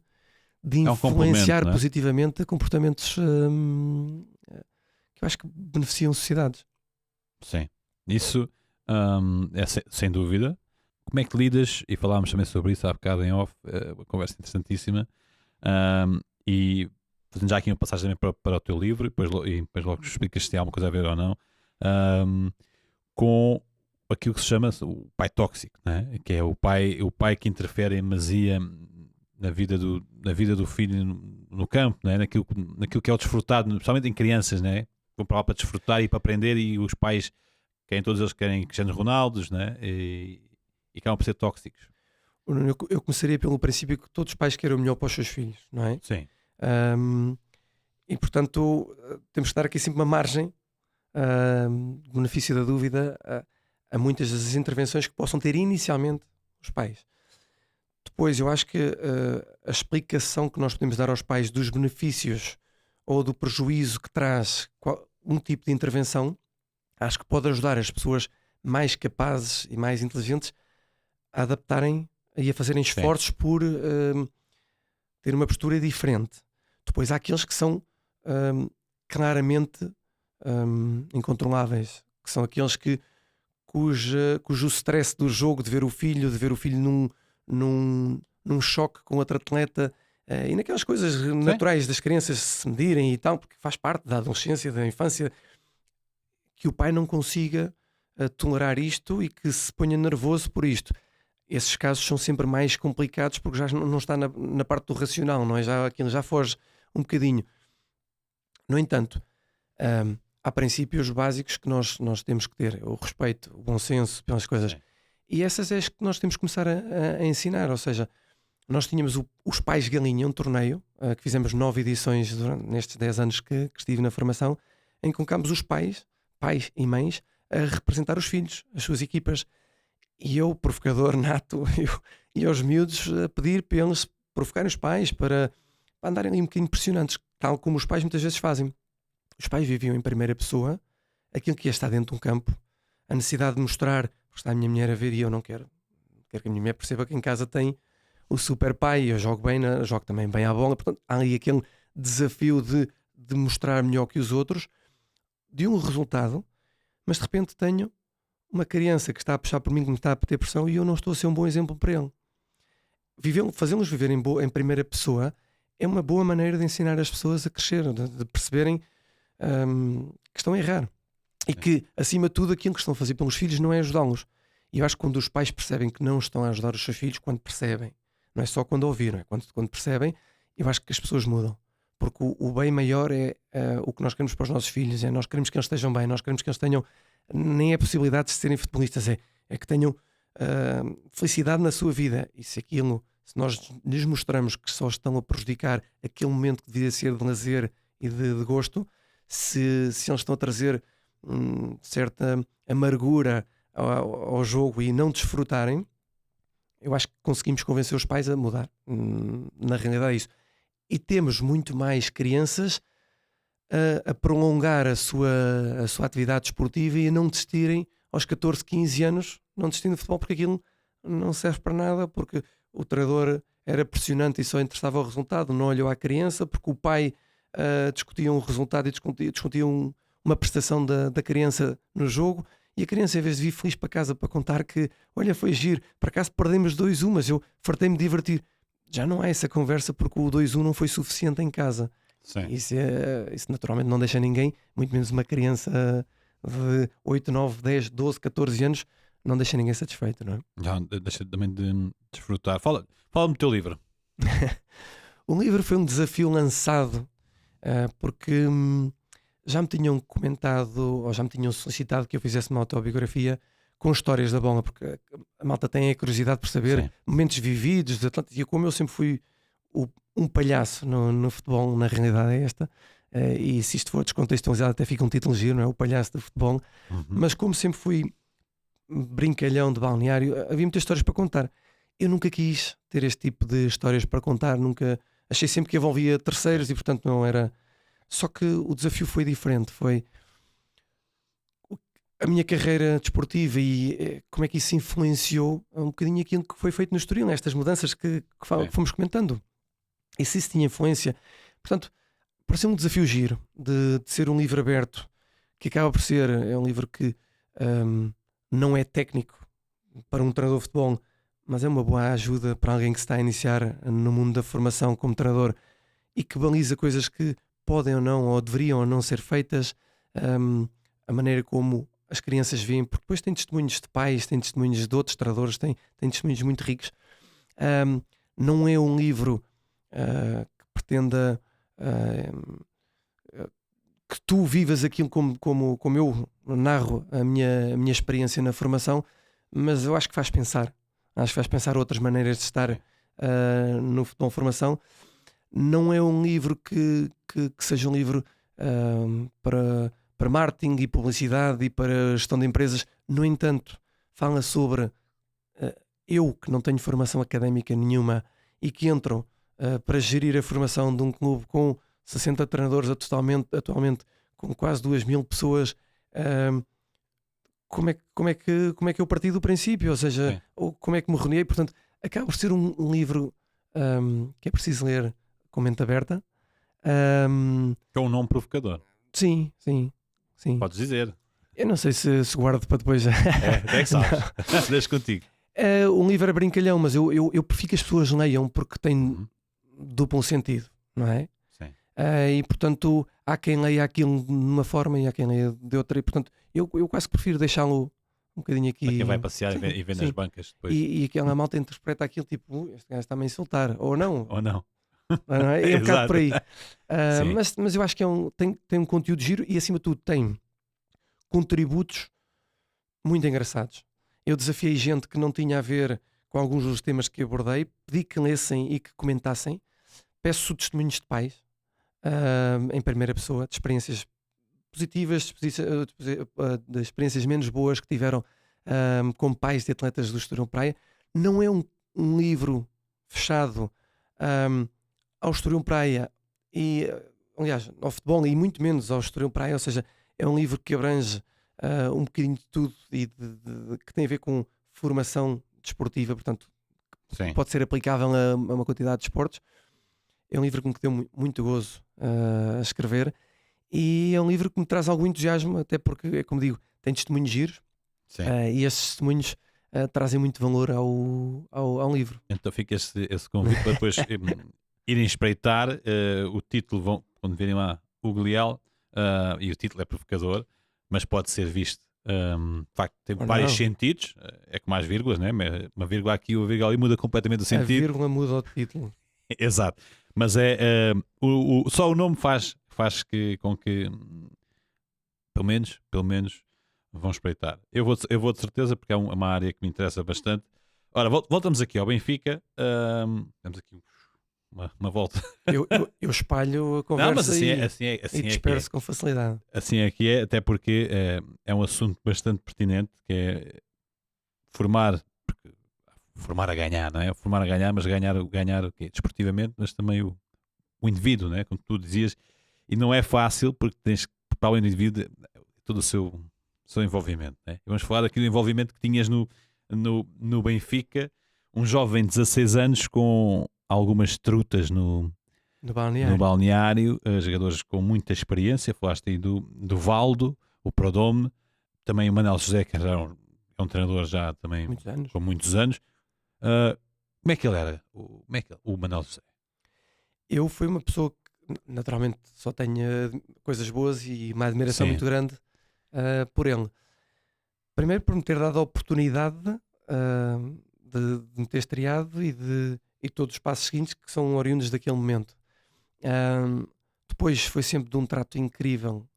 de influenciar positivamente comportamentos que eu acho que beneficiam sociedades. Sim, isso é sem dúvida. Como é que lidas, e falámos também sobre isso há bocado em off, uma conversa interessantíssima, e fazendo já aqui uma passagem também para o teu livro, e depois logo explicas se tem alguma coisa a ver ou não, com aquilo que se chama o pai tóxico, né? Que é o pai que interfere em demasia na vida do filho no campo, né? naquilo que é o desfrutado, principalmente em crianças, né? Vão para lá para desfrutar e para aprender, e os pais todos eles querem Cristiano Ronaldos, né? E acabam por ser tóxicos. Eu começaria pelo princípio que todos os pais querem o melhor para os seus filhos, não é? Sim. E portanto temos que dar aqui sempre uma margem, benefício da dúvida, a muitas das intervenções que possam ter inicialmente os pais. Depois eu acho que a explicação que nós podemos dar aos pais dos benefícios ou do prejuízo que traz um tipo de intervenção, acho que pode ajudar as pessoas mais capazes e mais inteligentes a adaptarem e a fazerem esforços por ter uma postura diferente. Depois há aqueles que são claramente incontroláveis, que são aqueles cujo stress do jogo, de ver o filho num choque com outro atleta, e naquelas coisas naturais das crianças se medirem e tal, porque faz parte da adolescência, da infância, que o pai não consiga tolerar isto e que se ponha nervoso por isto. Esses casos são sempre mais complicados porque já não está na parte do racional, não é? Aquilo já foge um bocadinho. No entanto, há princípios básicos que nós temos que ter: o respeito, o bom senso pelas coisas. Sim. E essas é as que nós temos que começar a ensinar. Ou seja, nós tínhamos os Pais Galinha, um torneio que fizemos 9 edições nestes 10 anos que estive na formação, em que colocámos os pais e mães, a representar os filhos, as suas equipas. E eu, provocador nato, e aos miúdos a pedir para eles provocarem os pais para andarem ali um bocadinho impressionantes, tal como os pais muitas vezes fazem. Os pais viviam em primeira pessoa aquilo que ia estar dentro de um campo, a necessidade de mostrar, porque está a minha mulher a ver e eu não quero. Quero que a minha mulher perceba que em casa tem o super pai, eu jogo bem, jogo também bem à bola. Portanto, há ali aquele desafio de mostrar melhor que os outros, de um resultado, mas de repente tenho uma criança que está a puxar por mim, que me está a ter pressão, e eu não estou a ser um bom exemplo para ele. Fazê-los viver em primeira pessoa é uma boa maneira de ensinar as pessoas a crescer, de perceberem que estão a errar. E que, acima de tudo, aquilo que estão a fazer pelos filhos não é ajudá-los. E eu acho que quando os pais percebem que não estão a ajudar os seus filhos, quando percebem, não é só quando ouviram, é quando percebem, eu acho que as pessoas mudam. Porque o bem maior é o que nós queremos para os nossos filhos, nós queremos que eles estejam bem, nós queremos que eles tenham, nem é a possibilidade de serem futebolistas, é que tenham felicidade na sua vida. E se nós lhes mostramos que só estão a prejudicar aquele momento que devia ser de lazer e de gosto, se eles estão a trazer certa amargura ao jogo e não desfrutarem, eu acho que conseguimos convencer os pais a mudar. Na realidade é isso. E temos muito mais crianças a prolongar a sua atividade desportiva e a não desistirem aos 14, 15 anos, não desistirem de futebol, porque aquilo não serve para nada, porque o treinador era pressionante e só interessava o resultado, não olhou à criança, porque o pai discutia um resultado e discutia uma prestação da criança no jogo, e a criança, em vez de vir feliz para casa para contar que, olha, foi giro, por acaso perdemos 2-1, mas eu fartei-me de divertir. Já não há essa conversa, porque o 2-1 não foi suficiente em casa. Isso naturalmente não deixa ninguém, muito menos uma criança de 8, 9, 10, 12, 14 anos, não deixa ninguém satisfeito, não é? Já deixa também de desfrutar. Fala-me do teu livro. O livro foi um desafio lançado porque já me tinham comentado, ou já me tinham solicitado que eu fizesse uma autobiografia com histórias da bola, porque a malta tem a curiosidade por saber momentos vividos de atletas, e como eu sempre fui um palhaço no futebol, na realidade é esta, e se isto for descontextualizado até fica um título giro, não é? O palhaço do futebol. Mas como sempre fui brincalhão de balneário, havia muitas histórias para contar. Eu nunca quis ter este tipo de histórias para contar, nunca, achei sempre que envolvia terceiros e portanto não era. Só que o desafio foi diferente, foi a minha carreira desportiva e como é que isso influenciou um bocadinho aquilo que foi feito no Estoril, estas mudanças que fomos comentando. E se isso tinha influência. Portanto, pareceu um desafio giro de ser um livro aberto, que acaba por ser, é um livro que não é técnico para um treinador de futebol, mas é uma boa ajuda para alguém que se está a iniciar no mundo da formação como treinador e que baliza coisas que podem ou não, ou deveriam ou não ser feitas, a maneira como as crianças veem, porque depois tem testemunhos de pais, tem testemunhos de outros treinadores, tem testemunhos muito ricos. Não é um livro que pretenda que tu vivas aquilo como eu narro a minha experiência na formação, mas eu acho que faz pensar. Acho que faz pensar outras maneiras de estar no futebol formação. Não é um livro que seja um livro para marketing e publicidade e para gestão de empresas. No entanto, fala sobre eu, que não tenho formação académica nenhuma e que entro para gerir a formação de um clube com 60 treinadores atualmente com quase 2.000 pessoas. Como é que eu parti do princípio? Ou seja, como é que me reuni? Portanto, acaba por ser um livro que é preciso ler com mente aberta. É um nome provocador. Sim. Podes dizer. Eu não sei se guardo para depois. É que sabes. Deixa contigo. Um livro é brincalhão, mas eu prefiro que as pessoas leiam porque tem duplo sentido, não é? Sim. E portanto há quem leia aquilo de uma forma e há quem leia de outra, e portanto eu quase que prefiro deixá-lo um bocadinho aqui. Para quem vai passear e vê nas bancas depois. E aquela malta interpreta aquilo tipo, este gajo está-me a insultar, ou não. Não é? É um bocado por aí. Sim. Mas eu acho que tem um conteúdo giro e, acima de tudo, tem contributos muito engraçados. Eu desafiei gente que não tinha a ver com alguns dos temas que abordei, pedi que lessem e que comentassem. Peço testemunhos de pais, em primeira pessoa, de experiências positivas, de experiências menos boas que tiveram como pais de atletas do Estoril Praia. Não é um livro fechado ao Estoril Praia e, aliás, ao futebol e muito menos ao Estoril Praia, ou seja, é um livro que abrange um bocadinho de tudo e que tem a ver com formação desportiva, portanto, Sim. pode ser aplicável a uma quantidade de esportes. É um livro que me deu muito gozo a escrever e é um livro que me traz algum entusiasmo, até porque, é como digo, tem testemunhos giros e esses testemunhos trazem muito valor ao livro. Então fica esse convite para depois irem espreitar o título, quando virem lá o Glial, e o título é provocador, mas pode ser visto. De facto, tem vários sentidos, é com mais vírgulas, né? Uma vírgula aqui, uma vírgula ali muda completamente o sentido. A vírgula muda o título. Exato, mas só o nome faz com que pelo menos vão espreitar. Eu vou de certeza, porque é uma área que me interessa bastante. Ora, voltamos aqui ao Benfica. Temos aqui uma volta. Eu espalho a conversa. Não, mas assim e disperso com facilidade. Assim é que é, até porque é um assunto bastante pertinente, que é formar a ganhar, não é? Formar a ganhar, mas ganhar o quê? Desportivamente, mas também o indivíduo, não é? Como tu dizias, e não é fácil, porque tens que preparar o indivíduo todo o seu envolvimento, né? E vamos falar aqui do envolvimento que tinhas no Benfica, um jovem de 16 anos com algumas trutas no balneário, jogadores com muita experiência. Falaste aí do Valdo, o Prodome, também o Manuel José, que é um treinador já também com muitos anos. Como é que ele era? O Manuel José? Eu fui uma pessoa que naturalmente só tenho coisas boas e uma admiração muito grande por ele. Primeiro por me ter dado a oportunidade de me ter estreado e todos os passos seguintes que são oriundos daquele momento. Depois foi sempre de um trato incrível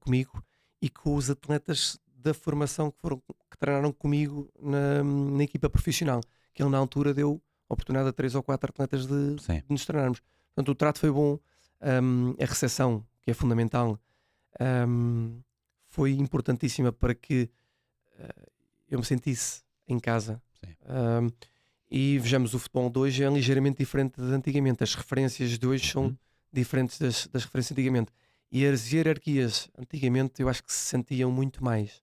comigo e com os atletas da formação que treinaram comigo na equipa profissional, que ele na altura deu a oportunidade a 3 ou 4 atletas de nos treinarmos. Portanto, o trato foi bom, a recepção, que é fundamental, foi importantíssima para que eu me sentisse em casa. E vejamos, o futebol de hoje é ligeiramente diferente de antigamente. As referências de hoje são diferentes das referências de antigamente. E as hierarquias, antigamente, eu acho que se sentiam muito mais.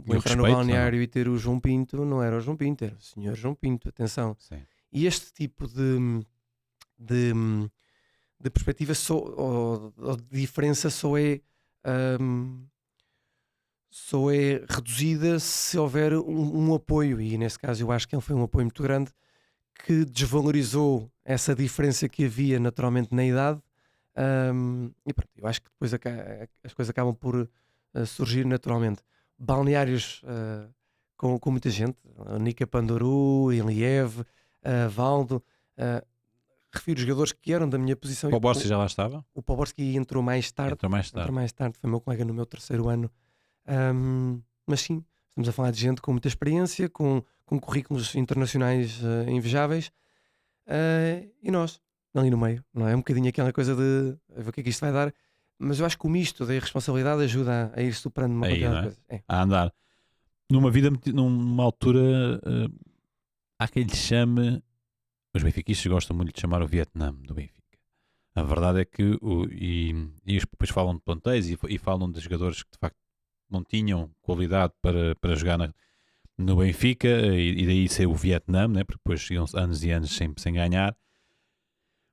Entrar no balneário e ter o João Pinto, não era o João Pinto, era o senhor João Pinto, atenção. Sim. E este tipo de perspectiva ou de diferença só é reduzida se houver um apoio, e nesse caso eu acho que ele foi um apoio muito grande que desvalorizou essa diferença que havia naturalmente na idade, e pronto, eu acho que depois as coisas acabam por surgir naturalmente. Balneários com muita gente, Nica Pandoru, Iliev, Valdo, refiro jogadores que eram da minha posição. O Poborski já lá estava? O Poborski entrou mais tarde, foi meu colega no meu terceiro ano. Mas sim, estamos a falar de gente com muita experiência, com currículos internacionais invejáveis, e nós, ali no meio, não é? Um bocadinho aquela coisa de ver o que é que isto vai dar, mas eu acho que o misto da irresponsabilidade ajuda a ir superando uma quantidade de coisas. A andar. Numa altura, há quem lhe chame, os benfiquistas gostam muito de chamar o Vietnã do Benfica. A verdade é que, e depois falam de plantéis e falam de jogadores que de facto não tinham qualidade para jogar no Benfica, e daí ser o Vietnã, né? Porque depois chegam anos e anos sem ganhar.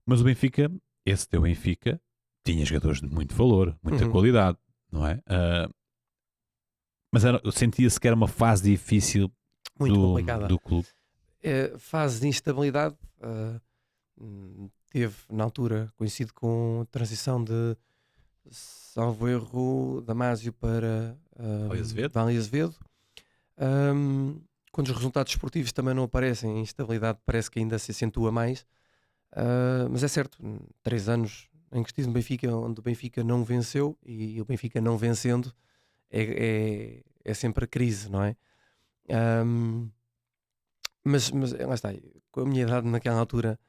Mas o Benfica, esse teu Benfica, tinha jogadores de muito valor, muita qualidade, não é? Mas sentia-se que era uma fase difícil muito complicada do clube. Fase de instabilidade. Teve na altura coincido com a transição de, salvo erro, Damásio para Vale Azevedo. Quando os resultados esportivos também não aparecem, a instabilidade parece que ainda se acentua mais. Mas é certo, 3 anos em que estive no Benfica, onde o Benfica não venceu, e o Benfica não vencendo é sempre a crise, não é? Ahm, mas lá está, com a minha idade naquela altura,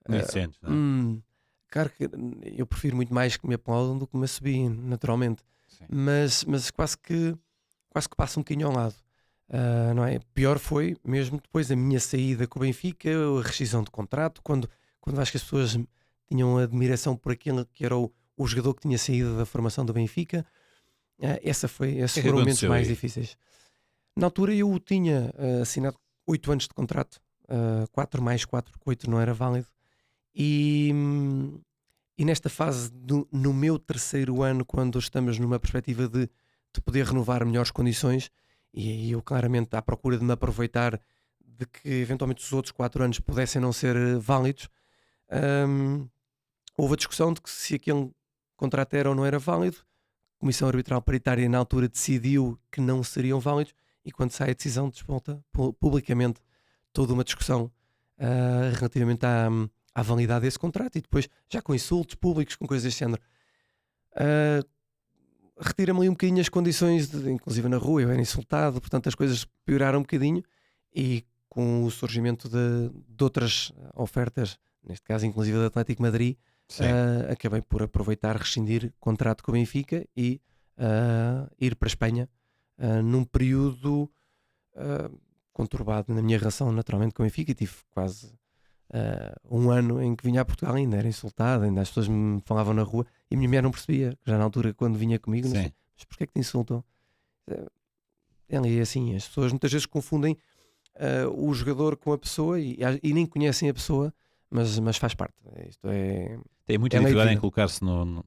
Nem ah, sentes, não é? claro que eu prefiro muito mais que me aplaudam do que me assobiem, naturalmente, Sim. mas quase que passa um bocadinho ao lado. Não é? Pior foi mesmo depois a minha saída com o Benfica, a rescisão de contrato, quando acho que as pessoas tinham admiração por aquele que era o jogador que tinha saído da formação do Benfica. O que Esses é que foram momentos aconteceu mais aí? difíceis. Na altura eu tinha assinado 8 anos de contrato, 4 mais 4, porque 8 não era válido. E, hum, e nesta fase, no meu terceiro ano, quando estamos numa perspectiva de poder renovar melhores condições, e aí eu claramente à procura de me aproveitar de que eventualmente os outros 4 anos pudessem não ser válidos, hum, houve a discussão de que se aquele contrato era ou não era válido. A Comissão Arbitral Paritária na altura decidiu que não seriam válidos, e quando sai a decisão desponta publicamente toda uma discussão relativamente à validade desse contrato, e depois já com insultos públicos, com coisas deste género. Ah, Retira-me ali um bocadinho as condições, inclusive na rua eu era insultado, portanto as coisas pioraram um bocadinho, e com o surgimento de outras ofertas, neste caso inclusive do Atlético Madrid, Sim. acabei por aproveitar, rescindir contrato com o Benfica e ir para a Espanha num período ah, conturbado na minha relação naturalmente com o Benfica, e tive quase um ano em que vinha a Portugal, ainda era insultado, ainda as pessoas me falavam na rua e a minha mulher não percebia, já na altura quando vinha comigo, não sei, Sim. mas porquê é que te insultam? É assim, as pessoas muitas vezes confundem o jogador com a pessoa, e nem conhecem a pessoa, mas faz parte. Isto Tem muita é lei de dificuldade em vida. colocar-se no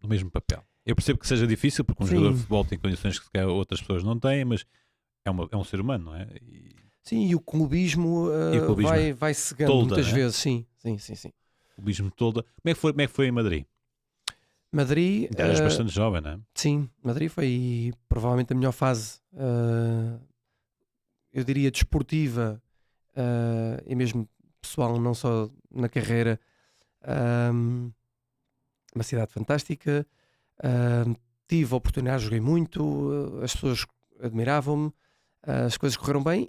mesmo papel. Eu percebo que seja difícil, porque um jogador de Sim, futebol tem condições que se calhar outras pessoas não têm, mas é um ser humano, não é? sim, e o clubismo E o clubismo vai cegando tolda, muitas né? vezes, sim, sim, sim, sim. O clubismo tolda. Como é que foi em Madrid? Madrid, Ainda eras bastante jovem, não é? sim, Madrid foi provavelmente a melhor fase, eu diria desportiva, e mesmo pessoal, não só na carreira. Ahm, uma cidade fantástica. Tive a oportunidade, joguei muito, as pessoas admiravam-me, as coisas correram bem,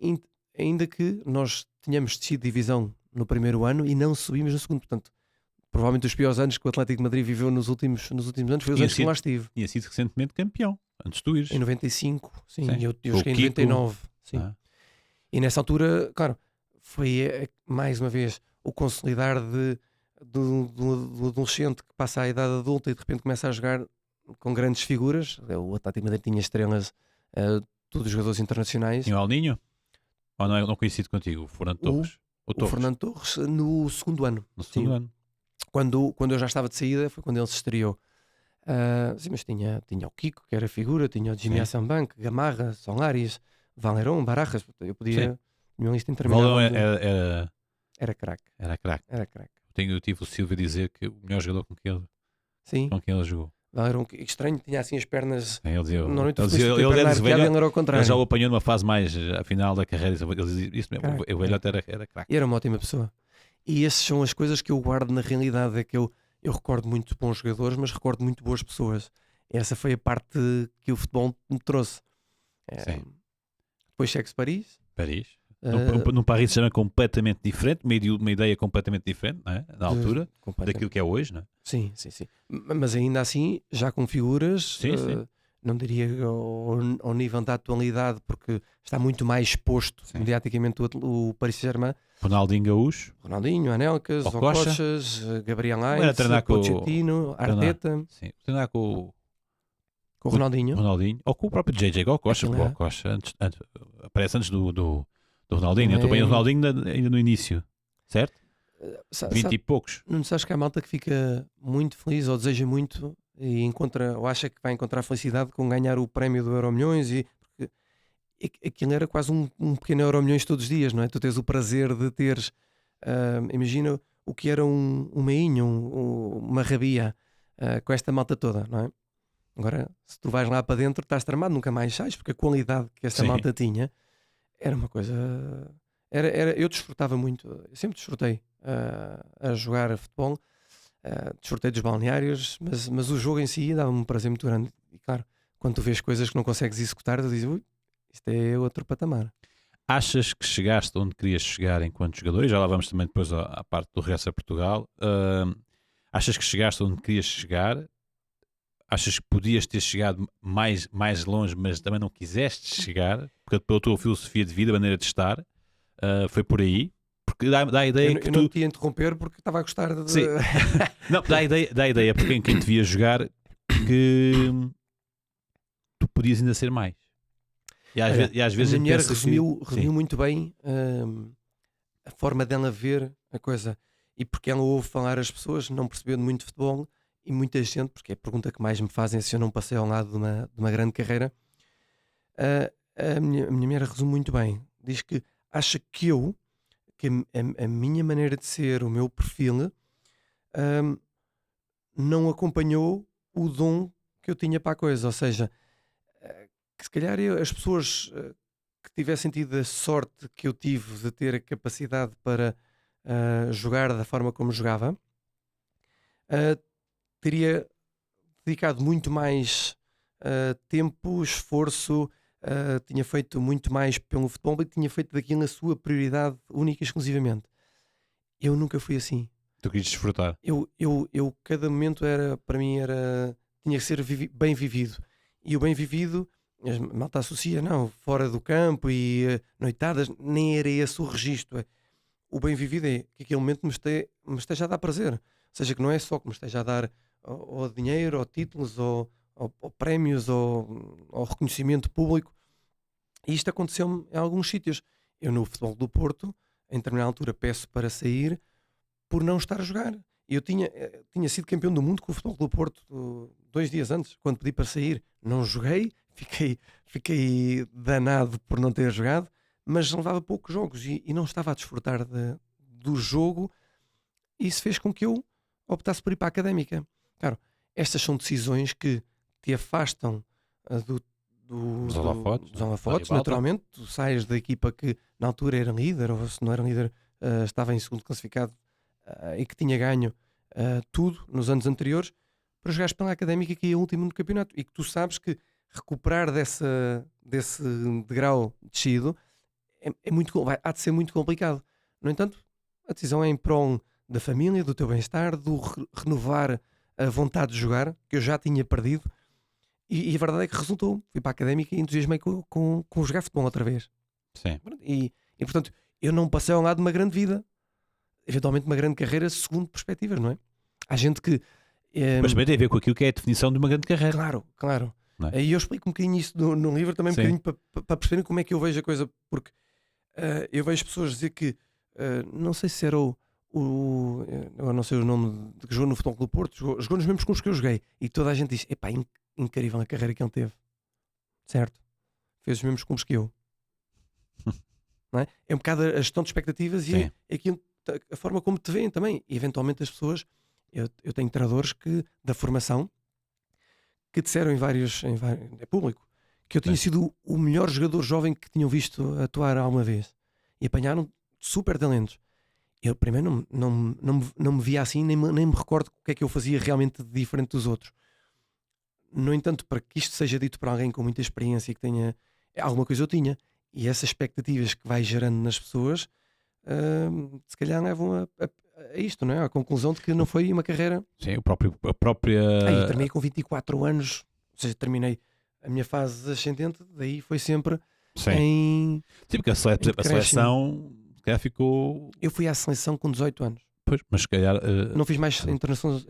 ainda que nós tínhamos descido de divisão no primeiro ano e não subimos no segundo. Portanto, provavelmente os piores anos que o Atlético de Madrid viveu nos últimos anos foi os Tinha anos que eu lá sido, estive. tinha sido recentemente campeão, antes de tu ires. Em 95, sim, Sim. eu Com o cheguei em Kiko. 99, sim. Ah, E nessa altura, claro, foi mais uma vez o consolidar do adolescente que passa à idade adulta e de repente começa a jogar com grandes figuras. O Atlético de Madrid tinha estrelas, todos jogadores internacionais. tinha o Alninho? Ou não é não coincide contigo? O Fernando O, Torres? O o Torres? Fernando Torres no segundo ano, No segundo sim. ano? Quando eu já estava de saída foi quando ele se estreou. Sim, mas tinha o Kiko, que era figura, tinha o Jimmy Sim. Assambank, Gamarra, Solaris, Valerón, Barajas. Eu Sim. podia, minha lista O Valdão interminável era era craque, craque. era craque. Eu tive o Silvio a dizer que o melhor jogador Sim, com quem ele jogou. Valerón, que estranho, tinha assim as pernas. Sim, ele dizia, Normalmente o ele, dizia, futebolista tem a ele perna diz o arqueada e ele velhote, era ao ele já o contrário. apanhou numa fase mais a final da carreira. Ele dizia isso mesmo. Craque, O velhote era craque. E era uma ótima pessoa. E essas são as coisas que eu guardo na realidade. É que eu recordo muito bons jogadores, mas recordo muito boas pessoas. Essa foi a parte que o futebol me trouxe. Sim. Depois segue-se Paris. Paris. eh, No Paris Saint-Germain completamente diferente, uma ideia completamente diferente, não é? Na altura, completamente. daquilo que é hoje, não é? Sim, sim, sim. Mas ainda assim, já com figuras, Sim, sim. não diria ao nível da atualidade, porque está muito mais exposto Sim. mediaticamente o Paris Saint-Germain. Ronaldinho Gaúcho. Ronaldinho, Anelcas, Okocha. Ocochas, Gabriel Era Heinz, treinar com Pochettino, treinar, Arteta, sim, treinar com com o o Ronaldinho. Ronaldinho, ou com o próprio JJ Okocha, Aquilo porque o é. Okocha aparece antes do Ronaldinho. Aquilo Eu estou bem o é. Ronaldinho ainda no início, certo? 20 e poucos. Não sabes que há malta que fica muito feliz ou deseja muito e encontra, ou acha que vai encontrar felicidade com ganhar o prémio do Euromilhões, porque aquilo era quase um pequeno Euromilhões todos os dias, não é? Tu tens o prazer de teres, imagina o que era um meinho, uma rabia, com esta malta toda, não é? Agora, se tu vais lá para dentro, estás tramado, nunca mais sais, porque a qualidade que esta Sim. malta tinha era uma coisa. Eu desfrutava muito, eu sempre desfrutei a jogar futebol, desfrutei dos balneários, mas o jogo em si dava-me um prazer muito grande. E claro, quando tu vês coisas que não consegues executar, tu dizes, ui, isto é outro patamar. Achas que chegaste onde querias chegar enquanto jogador? E já lá vamos também depois à parte do regresso a Portugal. Achas que chegaste onde querias chegar? Achas que podias ter chegado mais longe, mas também não quiseste chegar? Porque pela tua filosofia de vida, maneira de estar, foi por aí? Porque dá a ideia que Eu tu... não te ia interromper porque estava a gostar de... Sim. Não, dá a ideia porque quem te via jogar que tu podias ainda ser mais. E às vezes a a minha gente mulher pensa que... resumiu muito bem a forma dela ver a coisa. E porque ela ouve falar as pessoas, não percebendo muito de futebol, e muita gente, porque é a pergunta que mais me fazem se eu não passei ao lado de uma grande carreira, a minha mulher resume muito bem. Diz que acha que a minha maneira de ser, o meu perfil, hum, não acompanhou o dom que eu tinha para a coisa. Ou seja, que se calhar as pessoas que tivessem tido a sorte que eu tive de ter a capacidade para jogar da forma como jogava, teria dedicado muito mais tempo, esforço, tinha feito muito mais pelo futebol e tinha feito daquilo a sua prioridade única e exclusivamente. Eu nunca fui assim. tu querias desfrutar. Cada momento era, para mim, tinha que ser bem vivido. E o bem vivido, a malta associa, não, fora do campo e noitadas, nem era esse o registro. O bem vivido é que aquele momento me esteja a dar prazer. Ou seja, que não é só que me esteja a dar ou dinheiro, ou títulos, ou prémios, ou reconhecimento público. E isto aconteceu-me em alguns sítios. Eu no Futebol do Porto, em determinada altura, peço para sair por não estar a jogar. Eu tinha sido campeão do mundo com o Futebol do Porto 2 dias antes, quando pedi para sair. Não joguei, fiquei danado por não ter jogado, mas levava poucos jogos e não estava a desfrutar do jogo. E isso fez com que eu optasse por ir para a Académica. Claro, estas são decisões que te afastam Dos holofotes, dos né? holofotes, Da ribalta. naturalmente. Tu sais da equipa que na altura era líder, ou se não era líder, estava em segundo classificado e que tinha ganho tudo nos anos anteriores, para jogares pela Académica que é o último no campeonato. E que tu sabes que recuperar desse degrau descido há de ser muito complicado. No entanto, a decisão é em prol da família, do teu bem-estar, do renovar a vontade de jogar, que eu já tinha perdido, e a verdade é que resultou. Fui para a Académica e entusiasmei com jogar futebol outra vez. Sim. E portanto, eu não passei ao lado de uma grande vida, eventualmente uma grande carreira, segundo perspectivas, não é? Há gente que. Mas também tem a ver com aquilo que é a definição de uma grande carreira. Claro. Não é? E eu explico um bocadinho isso no livro também, um Sim. bocadinho para perceberem como é que eu vejo a coisa, porque eu vejo pessoas dizer que não sei se era eu não sei o nome de que jogou no Futebol Clube do Porto, jogou nos mesmos clubes que eu joguei, e toda a gente diz: epá, incrível a carreira que ele teve, certo? Fez os mesmos clubes que eu, não é? É um bocado a gestão de expectativas e Sim. é aquilo, a forma como te veem também. E eventualmente as pessoas, eu tenho treinadores da formação que disseram é público, que eu tinha Sim. sido o melhor jogador jovem que tinham visto atuar alguma vez, e apanharam super talentos. Eu primeiro não me via assim, nem me recordo o que é que eu fazia realmente de diferente dos outros. No entanto, para que isto seja dito por alguém com muita experiência e que tenha alguma coisa, eu tinha, e essas expectativas que vai gerando nas pessoas, se calhar levam a isto, não é? A conclusão de que não foi uma carreira. Sim, a própria. Aí terminei com 24 anos, ou seja, terminei a minha fase ascendente, daí foi sempre Sim. em. Sim, porque por exemplo, a decréscimo. seleção se calhar ficou. Eu fui à seleção com 18 anos. Pois, mas se calhar. Não fiz mais internação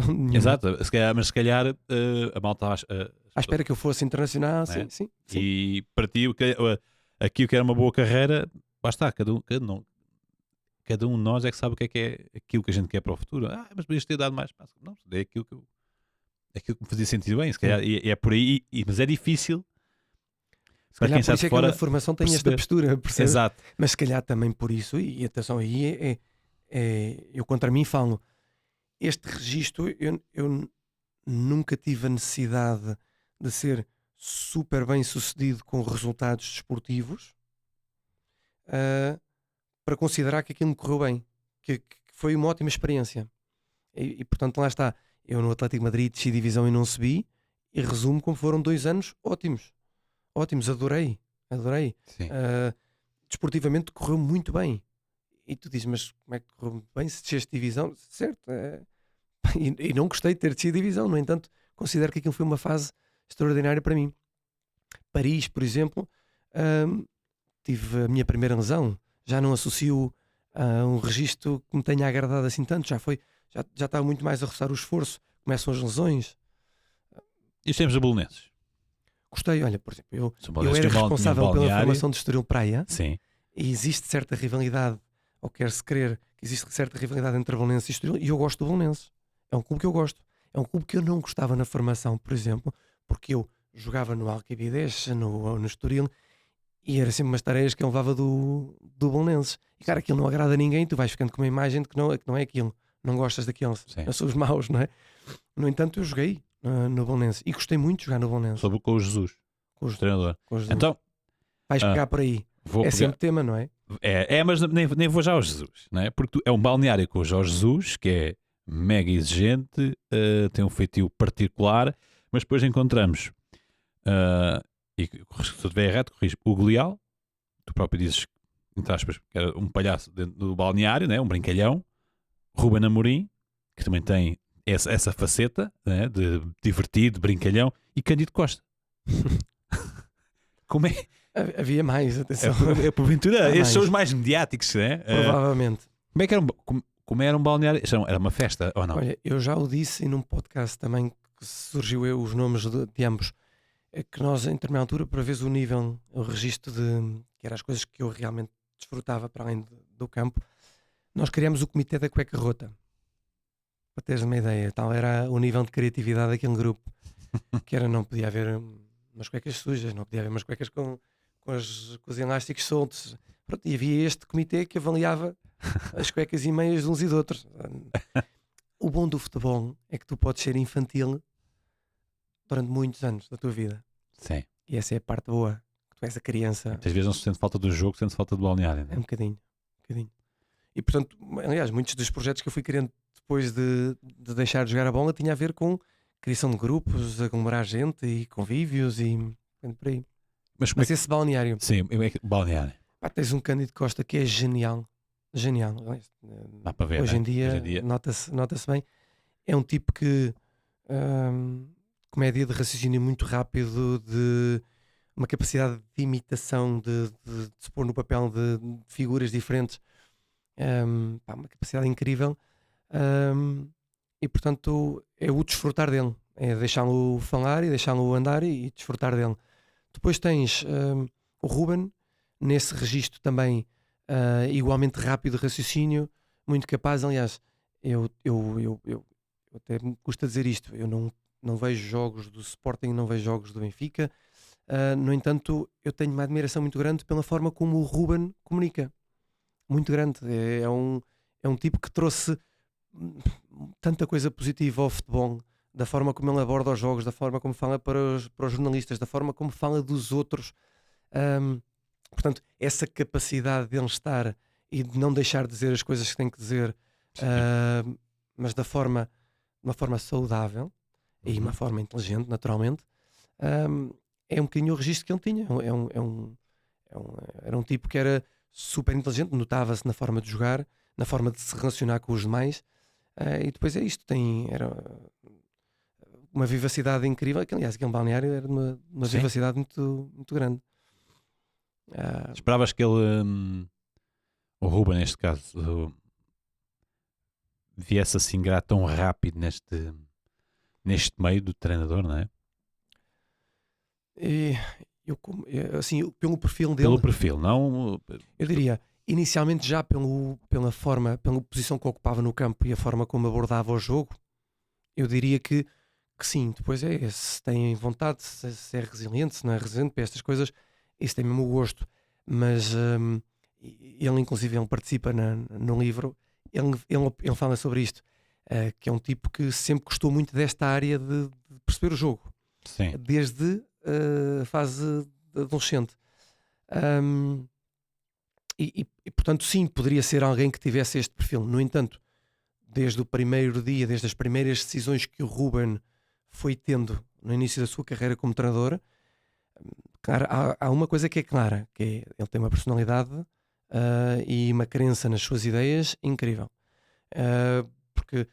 nenhuma. Exato, mas se calhar a malta. À espera que eu fosse internacional, Não é? sim. E para ti, aquilo que era uma boa carreira, lá está, cada um de nós é que sabe o que é aquilo que a gente quer para o futuro. Mas podias ter dado mais. Não, é aquilo que me fazia sentir bem, se calhar, e é por aí, mas é difícil. Se Para calhar quem por está isso de é que fora, na formação tem esta perceber. postura, percebes? Exato. Mas se calhar também por isso, e atenção aí, eu contra mim falo, este registro, eu nunca tive a necessidade de ser super bem sucedido com resultados desportivos para considerar que aquilo me correu bem, que foi uma ótima experiência. E portanto, lá está. Eu no Atlético de Madrid desci divisão e não subi, e resumo como foram 2 anos ótimos. Ótimos, adorei. Sim. Desportivamente correu muito bem. E tu dizes, mas como é que correu muito bem se desceste divisão? Certo. E não gostei de ter descido divisão. No entanto, considero que aquilo foi uma fase extraordinária para mim. Paris, por exemplo, tive a minha primeira lesão. Já não associo a um registro que me tenha agradado assim tanto. Já estava muito mais a roçar o esforço. Começam as lesões. E os tempos de Belenenses? Gostei, olha, por exemplo, eu Belenenses era tinha responsável pela balneário. formação de Estoril Praia, Sim. e existe certa rivalidade, ou quer-se crer que existe certa rivalidade entre Belenenses e Estoril, e eu gosto do Belenenses. É um clube que eu gosto. É um clube que eu não gostava na formação, por exemplo, porque eu jogava no Alquibidez, no Estoril, e era sempre umas tarefas que eu levava do Belenenses. E cara, aquilo não agrada a ninguém, tu vais ficando com uma imagem de que não é aquilo. Não gostas daqueles. Sim. Não são os maus, não é? No entanto, eu joguei no Belenenses e gostei muito de jogar no Belenenses. Sobre com o Jesus, Com o treinador. com os Então, vais pegar por aí. vou É pegar. sempre tema, não é? Mas nem vou já ao Jesus, não é? Porque é um balneário com o Jorge Jesus, que é mega exigente, tem um feitio particular, mas depois encontramos, e se eu estiver errado, corrijo, o Glial, tu próprio dizes, entre aspas, que era um palhaço dentro do balneário, né? Um brincalhão, Ruben Amorim, que também tem essa faceta, né? De divertido, brincalhão, e Cândido Costa. Como é? Havia mais, atenção. Porventura, Há esses são mais. os mais mediáticos, né? Provavelmente. Como é que era como era um balneário? Era uma festa ou não? Olha, eu já o disse num podcast também que surgiu os nomes de ambos. É que nós, em determinada altura, para ver o nível, o registro que eram as coisas que eu realmente desfrutava para além do campo, nós criámos o Comitê da Cueca Rota. Para teres uma ideia, tal era o nível de criatividade daquele grupo. Que era, não podia haver umas cuecas sujas, não podia haver umas cuecas com os elásticos soltos. Pronto, e havia este comitê que avaliava as cuecas e meias de uns e de outros. O bom do futebol é que tu podes ser infantil durante muitos anos da tua vida. Sim. E essa é a parte boa. Tu és a criança. Muitas vezes não se sente falta do jogo, sente falta do balneário. É Né? um bocadinho. E portanto, aliás, muitos dos projetos que eu fui criando depois de deixar de jogar a bola tinha a ver com criação de grupos, aglomerar gente e convívios e por aí. Mas como Mas é que... esse balneário, Sim, balneário. pá, tens um Cândido Costa que é genial. Genial. Dá para ver, Hoje né? em dia, nota-se bem. É um tipo que comédia de raciocínio muito rápido, de uma capacidade de imitação, de se pôr no papel de figuras diferentes, uma capacidade incrível. E portanto é o desfrutar dele, é deixá-lo falar e deixá-lo andar e desfrutar dele. Depois tens o Ruben, nesse registro também igualmente rápido de raciocínio, muito capaz. Aliás, eu até me custa dizer isto, eu não vejo jogos do Sporting, não vejo jogos do Benfica. No entanto, eu tenho uma admiração muito grande pela forma como o Ruben comunica. Muito grande. É um tipo que trouxe tanta coisa positiva ao futebol, da forma como ele aborda os jogos, da forma como fala para os jornalistas, da forma como fala dos outros. Portanto, essa capacidade de ele estar e de não deixar de dizer as coisas que tem que dizer, mas de uma forma saudável e uma forma inteligente, naturalmente, é um bocadinho o registro que ele tinha. Era um tipo que era super inteligente, notava-se na forma de jogar, na forma de se relacionar com os demais. E depois é isto, era uma vivacidade incrível, que aliás aquele balneário era de uma vivacidade muito, muito grande. Esperavas que ele, o Ruben neste caso, viesse assim tão rápido neste meio do treinador, não é? Assim, pelo perfil dele, Pelo perfil, não? eu diria, inicialmente já pela posição que ocupava no campo e a forma como abordava o jogo, eu diria que sim. Depois se tem vontade, se é resiliente, se não é resiliente para estas coisas, isso tem mesmo o gosto. Mas ele inclusive ele participa no livro, ele fala sobre isto, que é um tipo que sempre gostou muito desta área de perceber o jogo. Sim. Desde a fase adolescente. E portanto sim, poderia ser alguém que tivesse este perfil. No entanto, desde o primeiro dia, desde as primeiras decisões que o Ruben foi tendo no início da sua carreira como treinador. Claro, há uma coisa que é clara, que é, ele tem uma personalidade e uma crença nas suas ideias incrível. Porque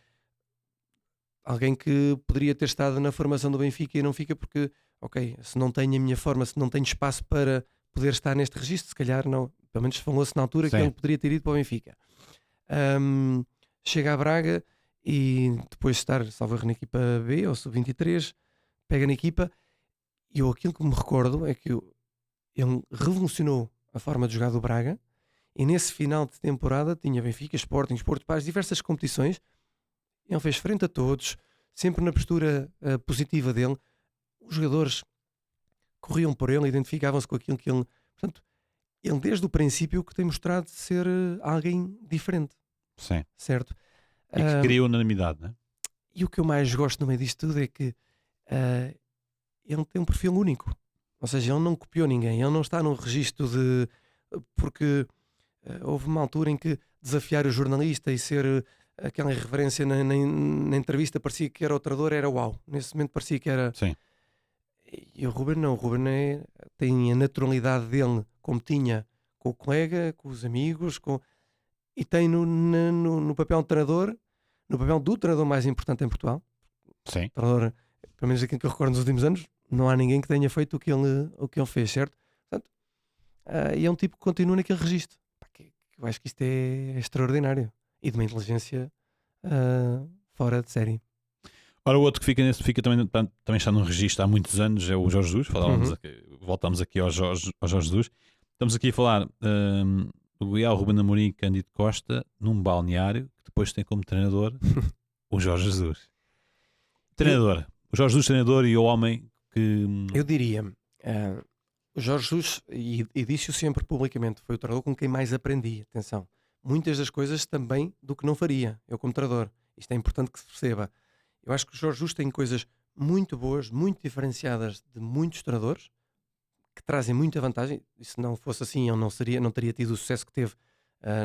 alguém que poderia ter estado na formação do Benfica e não fica porque, ok, se não tenho a minha forma, se não tenho espaço para poder estar neste registro, se calhar não, pelo menos falou-se na altura que Sim. ele poderia ter ido para o Benfica. Chega a Braga e depois de estar, salvo erro, na equipa B ou sub-23, pega na equipa e aquilo que me recordo é que ele revolucionou a forma de jogar do Braga e nesse final de temporada tinha Benfica, Sporting, Porto, Paz, diversas competições. Ele fez frente a todos, sempre na postura positiva dele. Os jogadores corriam por ele, identificavam-se com aquilo que ele... Portanto, ele desde o princípio que tem mostrado ser alguém diferente. Sim. Certo? E que cria unanimidade, não é? E o que eu mais gosto no meio disto tudo é que ele tem um perfil único. Ou seja, ele não copiou ninguém. Ele não está num registro de... Porque houve uma altura em que desafiar o jornalista e ser aquela irreverência na entrevista parecia que era o treinador, era uau. Nesse momento parecia que era... Sim. E o Ruben não. O Ruben tem a naturalidade dele, como tinha com o colega, com os amigos, e tem no papel de treinador, no papel do treinador mais importante em Portugal. Sim. Treinador, pelo menos aquilo que eu recordo nos últimos anos, não há ninguém que tenha feito o que ele fez, certo? Portanto, e é um tipo que continua naquele registro. Eu acho que isto é extraordinário. E de uma inteligência fora de série. Ora, o outro que fica também está num registro há muitos anos é o Jorge Jesus. Voltamos aqui ao Jorge Jesus. Estamos aqui a falar do Guial, Ruben Amorim e Cândido Costa num balneário que depois tem como treinador o Jorge Jesus. Treinador. O Jorge Jesus, treinador e o homem que... Eu diria, o Jorge Jesus, e disse-o sempre publicamente, foi o treinador com quem mais aprendi. Atenção, muitas das coisas também do que não faria, eu como treinador. Isto é importante que se perceba. Eu acho que o Jorge Jesus tem coisas muito boas, muito diferenciadas de muitos treinadores, que trazem muita vantagem. E se não fosse assim, ele não teria tido o sucesso que teve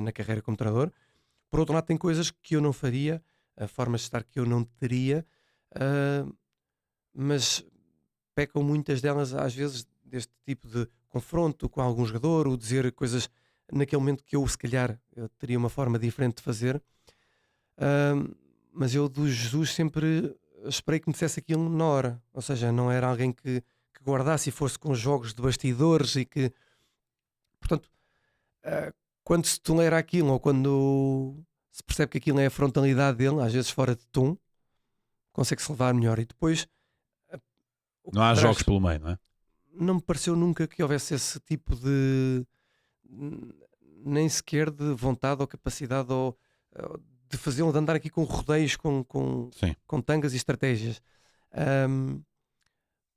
na carreira como treinador. Por outro lado, tem coisas que eu não faria, formas de estar que eu não teria, mas pecam muitas delas às vezes deste tipo de confronto com algum jogador, ou dizer coisas naquele momento que eu se calhar eu teria uma forma diferente de fazer. Mas eu do Jesus sempre esperei que me dissesse aquilo na hora. Ou seja, não era alguém que guardasse e fosse com jogos de bastidores e que... Portanto, quando se tolera aquilo ou quando se percebe que aquilo é a frontalidade dele, às vezes fora de tom, consegue-se levar melhor. E depois... Não há jogos pelo meio, não é? Não me pareceu nunca que houvesse esse tipo de... nem sequer de vontade ou capacidade ou de fazê-lo, de andar aqui com rodeios, com tangas e estratégias.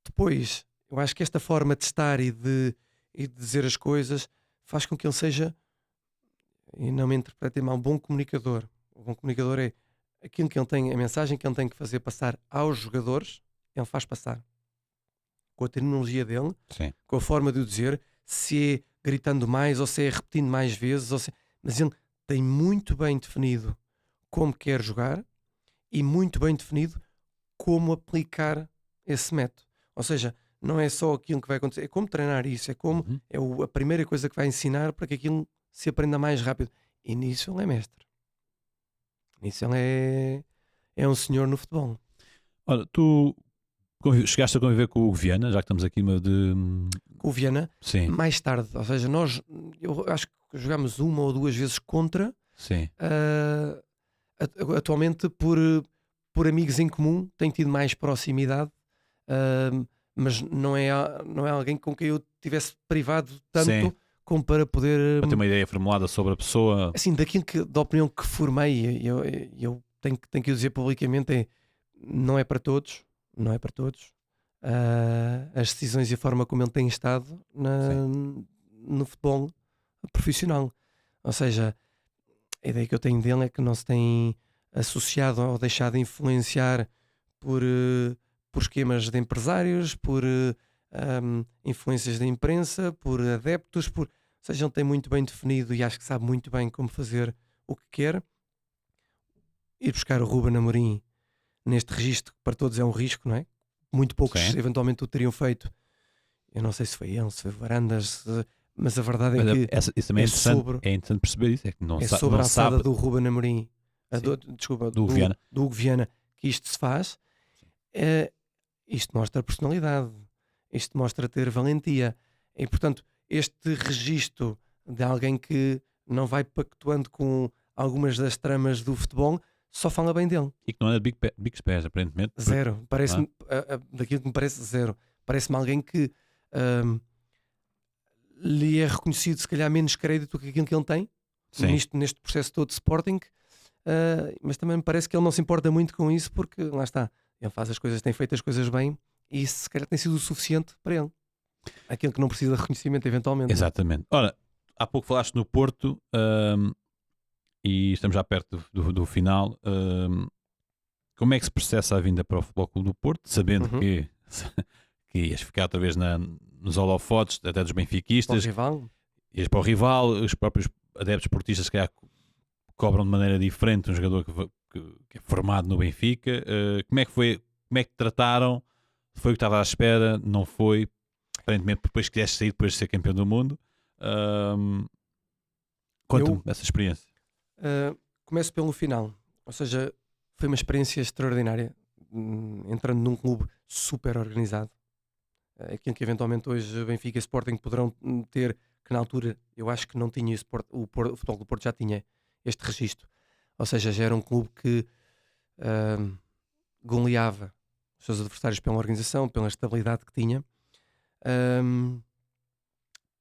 Depois, eu acho que esta forma de estar e de dizer as coisas faz com que ele seja, e não me interpretem mal, um bom comunicador. O bom comunicador é aquilo que ele tem, a mensagem que ele tem que fazer passar aos jogadores, ele faz passar. Com a terminologia dele, Sim. com a forma de o dizer, se é gritando mais ou se é repetindo mais vezes, mas ele tem muito bem definido como quer jogar e muito bem definido como aplicar esse método. Ou seja, não é só aquilo que vai acontecer, é como treinar isso, é como a primeira coisa que vai ensinar para que aquilo se aprenda mais rápido. E nisso ele é mestre. Nisso ele é um senhor no futebol. Ora, tu chegaste a conviver com o Viana, já que estamos aqui com o Viana, sim, mais tarde. Ou seja, eu acho que jogámos uma ou duas vezes contra. Sim. Atualmente por amigos em comum tenho tido mais proximidade, mas não é alguém com quem eu tivesse privado tanto Sim. como para poder ter uma ideia formulada sobre a pessoa. Assim, daquilo da opinião que formei, eu tenho que o dizer publicamente, não é para todos, não é para todos. As decisões e a forma como ele tem estado no futebol profissional. Ou seja, a ideia que eu tenho dele é que não se tem associado ou deixado de influenciar por esquemas de empresários, por influências da imprensa, por adeptos, ou seja, ele tem muito bem definido e acho que sabe muito bem como fazer o que quer. ir buscar o Ruben Amorim neste registro, que para todos é um risco, não é? Muito poucos Sim. eventualmente o teriam feito. Eu não sei se foi ele, se foi Varandas, mas a verdade é Mas que isso também é sobre, é interessante perceber isso, é que é sobre não a alçada sabe do Ruben Amorim, sim, desculpa, do Viana. do Hugo Viana, que isto se faz. Eh, isto mostra personalidade, isto mostra ter valentia. E portanto, este registro de alguém que não vai pactuando com algumas das tramas do futebol só fala bem dele. E que não é de Big Pés, aparentemente. Zero. Não é? Parece-me, daquilo que me parece, zero. Parece-me alguém que ahm, lhe é reconhecido, se calhar, menos crédito do que aquilo que ele tem Sim, neste processo todo de Sporting. Mas também me parece que ele não se importa muito com isso, porque lá está, ele faz as coisas, tem feito as coisas bem, e isso se calhar tem sido o suficiente para ele. Aquilo que não precisa de reconhecimento, eventualmente. Não é? exatamente. Ora, há pouco falaste no Porto, e estamos já perto do final. Como é que se processa a vinda para o Futebol Clube do Porto, sabendo Uhum. que ias ficar outra vez nos holofotes, até dos Para o benfiquistas, rival. ias para o rival, os próprios adeptos portistas se calhar cobram de maneira diferente um jogador que é formado no Benfica. Como é que foi? Como é que te trataram? Foi o que estava à espera? Não foi? Aparentemente depois quiseste sair depois de ser campeão do mundo. Conta-me essa experiência. Começo pelo final, ou seja, foi uma experiência extraordinária, entrando num clube super organizado, aquilo que eventualmente hoje Benfica e Sporting poderão ter, que na altura eu acho que não tinha o Futebol do Porto já tinha este registro, ou seja, já era um clube que goleava os seus adversários pela organização, pela estabilidade que tinha.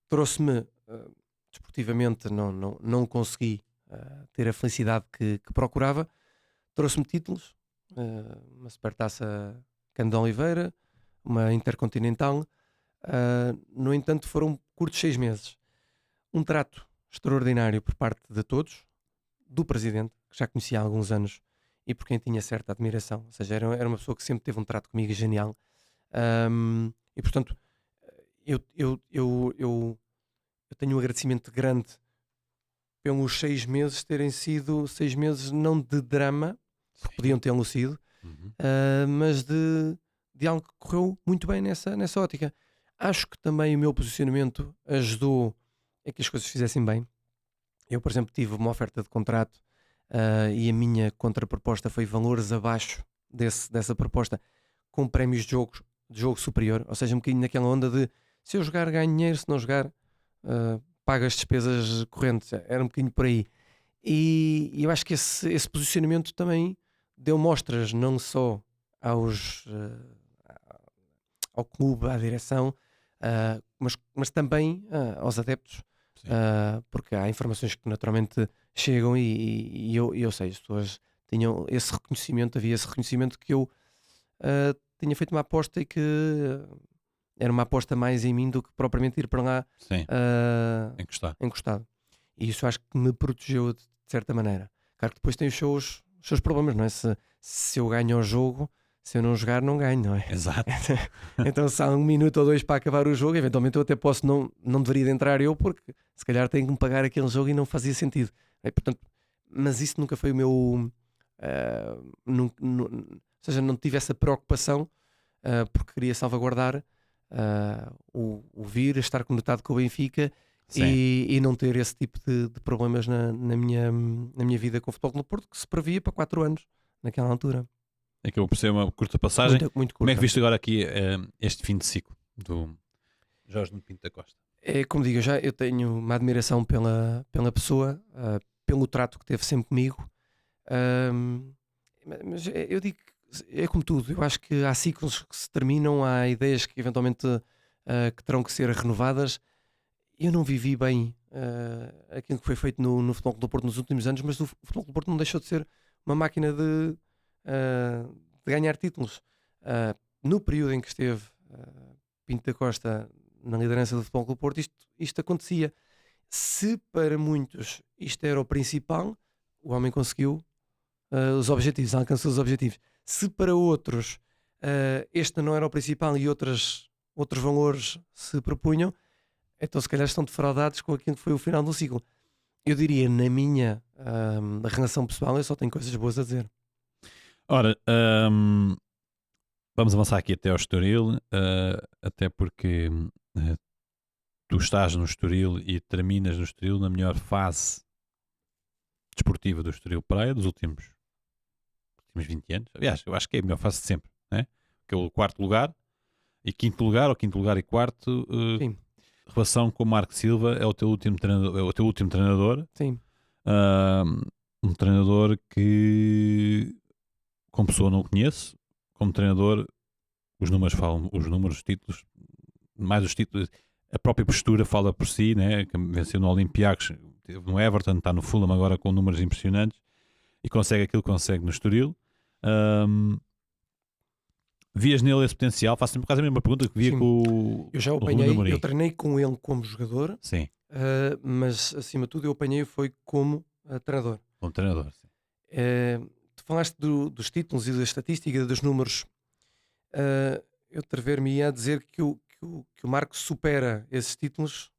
Trouxe-me desportivamente, não consegui ter a felicidade que procurava. Trouxe-me títulos, uma Supertaça Cano de Oliveira, uma Intercontinental. No entanto, foram curtos 6 meses. Um trato extraordinário por parte de todos, do presidente, que já conhecia há alguns anos e por quem tinha certa admiração. Ou seja, era uma pessoa que sempre teve um trato comigo genial. E portanto, eu tenho um agradecimento grande pelos 6 meses terem sido 6 meses não de drama, porque podiam tê-lo sido, mas de algo que correu muito bem nessa ótica. Acho que também o meu posicionamento ajudou a que as coisas fizessem bem. Eu, por exemplo, tive uma oferta de contrato e a minha contraproposta foi valores abaixo dessa proposta, com prémios de jogo superior, ou seja, um bocadinho naquela onda de se eu jogar ganho dinheiro, se não jogar pago as despesas correntes, era um bocadinho por aí. E eu acho que esse posicionamento também deu mostras não só ao clube, à direção, mas também aos adeptos, porque há informações que naturalmente chegam e eu sei, as pessoas tinham esse reconhecimento, havia esse reconhecimento que eu tinha feito uma aposta e que era uma aposta mais em mim do que propriamente ir para lá encostado. E isso acho que me protegeu de certa maneira. Claro que depois tem os seus problemas, não é? Se eu ganho o jogo, se eu não jogar, não ganho, não é? Exato. Então, se há 1 minuto ou 2 para acabar o jogo, eventualmente eu até posso, não deveria de entrar eu, porque se calhar tenho que me pagar aquele jogo e não fazia sentido. Portanto, mas isso nunca foi o meu. Ou seja, não tive essa preocupação porque queria salvaguardar o vir, estar conectado com o Benfica e não ter esse tipo de problemas na minha vida com o Futebol Clube do Porto, que se previa para 4 anos naquela altura. Acabou por ser uma curta passagem. Muito curta. Como é que viste agora aqui este fim de ciclo do Jorge Nuno Pinto da Costa? É como digo, eu tenho uma admiração pela pessoa, pelo trato que teve sempre comigo, mas eu digo que é como tudo, eu acho que há ciclos que se terminam, há ideias que eventualmente que terão que ser renovadas. Eu não vivi bem aquilo que foi feito no Futebol Clube do Porto nos últimos anos, mas o Futebol Clube do Porto não deixou de ser uma máquina de ganhar títulos. No período em que esteve Pinto da Costa na liderança do Futebol Clube do Porto, isto acontecia. Se para muitos isto era o principal, o homem conseguiu os objetivos, alcançou os objetivos. Se para outros este não era o principal e outros valores se propunham, então se calhar estão defraudados com aquilo que foi o final do ciclo. Eu diria, na minha relação pessoal, eu só tenho coisas boas a dizer. Ora, vamos avançar aqui até ao Estoril, até porque tu estás no Estoril e terminas no Estoril na melhor fase desportiva do Estoril Praia dos últimos 20 anos. Aliás, eu acho que é a melhor fase de sempre, né? Que é o quarto lugar e quinto lugar, ou quinto lugar e quarto. Sim, Relação com o Marco Silva é o teu último treinador, sim. Um treinador que, como pessoa, não conheço. Como treinador, os números falam, os títulos, mais os títulos, a própria postura fala por si, né? Que venceu no Olympiacos, teve no Everton, está no Fulham agora com números impressionantes e consegue aquilo que consegue no Estoril. Vias nele esse potencial? Faço sempre quase a mesma pergunta que via Sim. com Eu já o o Ruben apanhei, Amorim. eu treinei com ele como jogador, Sim, mas acima de tudo eu apanhei foi como treinador. como treinador. Sim. Tu falaste dos títulos e da estatística, dos números. Eu atrever-me a dizer que o Marco supera esses títulos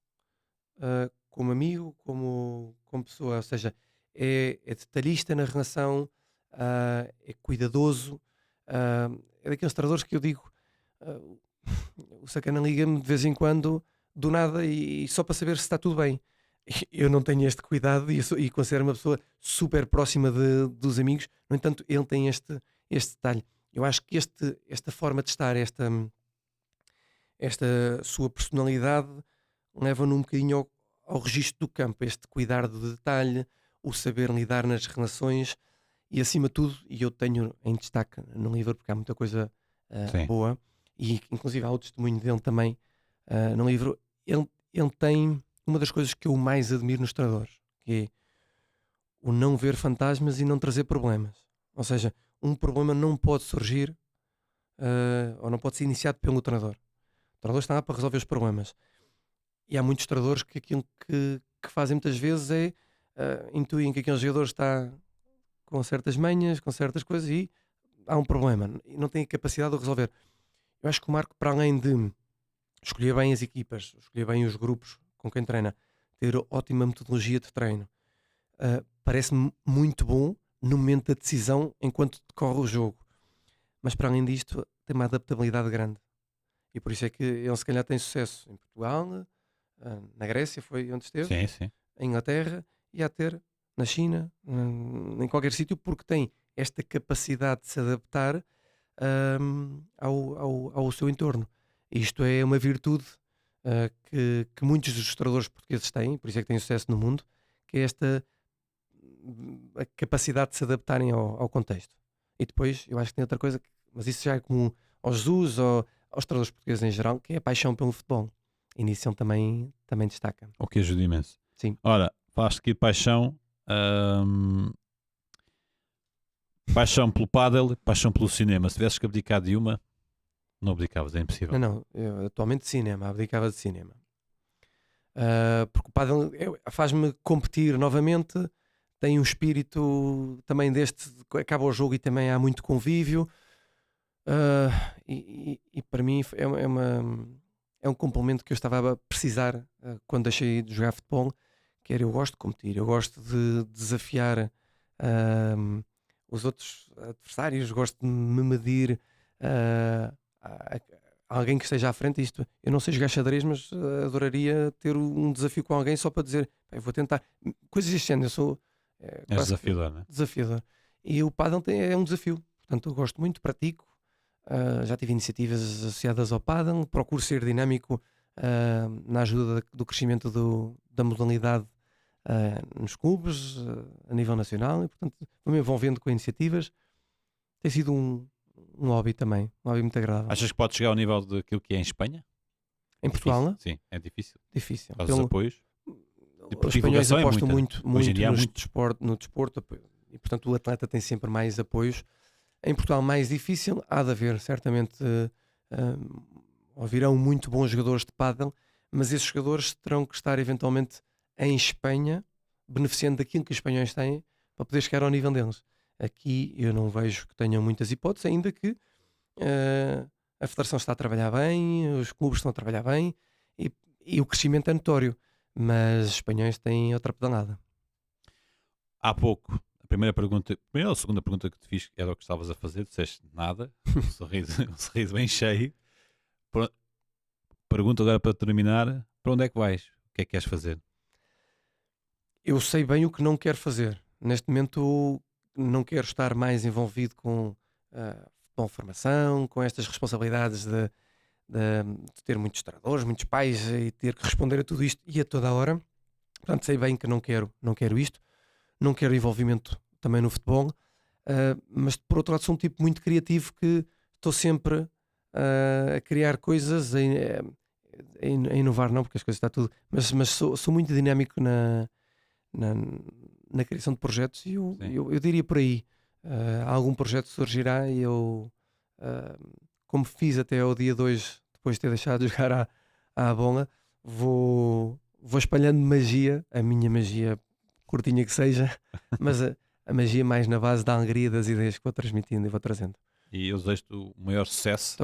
como amigo, como pessoa, ou seja, é detalhista na relação, é cuidadoso, é daqueles treinadores que eu digo, ah, o Sacana liga-me de vez em quando, do nada, e só para saber se está tudo bem. Eu não tenho este cuidado e considero-me uma pessoa super próxima dos amigos, no entanto, ele tem este detalhe. Eu acho que esta forma de estar, esta sua personalidade, leva-no um bocadinho ao registro do campo, este cuidar do detalhe, o saber lidar nas relações e, acima de tudo, e eu tenho em destaque no livro, porque há muita coisa Sim. boa, e inclusive há o testemunho dele também no livro. Ele tem uma das coisas que eu mais admiro nos treinadores, que é o não ver fantasmas e não trazer problemas. Ou seja, um problema não pode surgir ou não pode ser iniciado pelo treinador. O treinador está lá para resolver os problemas. E há muitos treinadores que aquilo que fazem muitas vezes é intuem que aquele jogador está com certas manhas, com certas coisas e há um problema e não tem a capacidade de resolver. Eu acho que o Marco, para além de escolher bem as equipas, escolher bem os grupos com quem treina, ter ótima metodologia de treino, parece-me muito bom no momento da decisão enquanto decorre o jogo. Mas para além disto, tem uma adaptabilidade grande. E por isso é que ele se calhar tem sucesso em Portugal, na Grécia foi onde esteve, Sim, sim. em Inglaterra e a ter na China, em qualquer sítio, porque tem esta capacidade de se adaptar ao seu entorno. Isto é uma virtude que muitos dos treinadores portugueses têm, por isso é que têm sucesso no mundo, que é esta a capacidade de se adaptarem ao contexto. E depois, eu acho que tem outra coisa, mas isso já é comum ao Jesus ou aos treinadores portugueses em geral, que é a paixão pelo futebol. E nisso ele também destaca. O que ajuda imenso. Sim. Ora, falaste aqui de paixão. Paixão pelo pádel, paixão pelo cinema. Se tivesses que abdicar de uma, não abdicavas, é impossível. Não, eu atualmente de cinema, abdicava de cinema. Porque o pádel faz-me competir novamente, tem um espírito também deste, acaba o jogo e também há muito convívio. E para mim é um complemento que eu estava a precisar quando deixei de jogar futebol, que era eu gosto de competir, eu gosto de desafiar os outros adversários, gosto de me medir a alguém que esteja à frente. Isto, eu não sei jogar xadrez, mas adoraria ter um desafio com alguém só para dizer, eu vou tentar coisas deste género. Eu sou És quase que desafiador, não é? desafiador, e o pádel é um desafio, portanto eu gosto muito, pratico. Já tive iniciativas associadas ao pádel, procuro ser dinâmico na ajuda do crescimento da modalidade nos clubes, a nível nacional, e portanto vou-me envolvendo com iniciativas. Tem sido um hobby também, um hobby muito agradável. Achas que podes chegar ao nível daquilo que é em Espanha? Em Portugal, Difícil. Sim, é difícil. difícil. Por causa dos apoios. Os espanhóis Divulgação é apostam muita. muito, Hoje em dia há muito. no desporto, e portanto o atleta tem sempre mais apoios. Em Portugal, mais difícil, há de haver certamente, virão muito bons jogadores de pádel, mas esses jogadores terão que estar eventualmente em Espanha, beneficiando daquilo que os espanhóis têm, para poder chegar ao nível deles. Aqui eu não vejo que tenham muitas hipóteses, ainda que a Federação está a trabalhar bem, os clubes estão a trabalhar bem e o crescimento é notório, mas os espanhóis têm outra pedalada. há pouco, a primeira ou a segunda pergunta que te fiz era o que estavas a fazer, disseste nada, um sorriso bem cheio. Pergunta agora para terminar, para onde é que vais? O que é que queres fazer? Eu sei bem o que não quero fazer. Neste momento não quero estar mais envolvido com futebol formação, com estas responsabilidades de ter muitos treinadores, muitos pais e ter que responder a tudo isto e a toda a hora. Portanto, sei bem que não quero isto. Não quero envolvimento também no futebol. Mas por outro lado sou um tipo muito criativo que estou sempre a criar coisas, a inovar não, porque as coisas está tudo, mas sou muito dinâmico na criação de projetos e eu diria por aí, algum projeto surgirá e eu, como fiz até ao dia 2, depois de ter deixado de jogar à bola, vou espalhando magia, a minha magia curtinha que seja, mas a magia mais na base da alegria das ideias que vou transmitindo e vou trazendo. E eu desejo-te o maior sucesso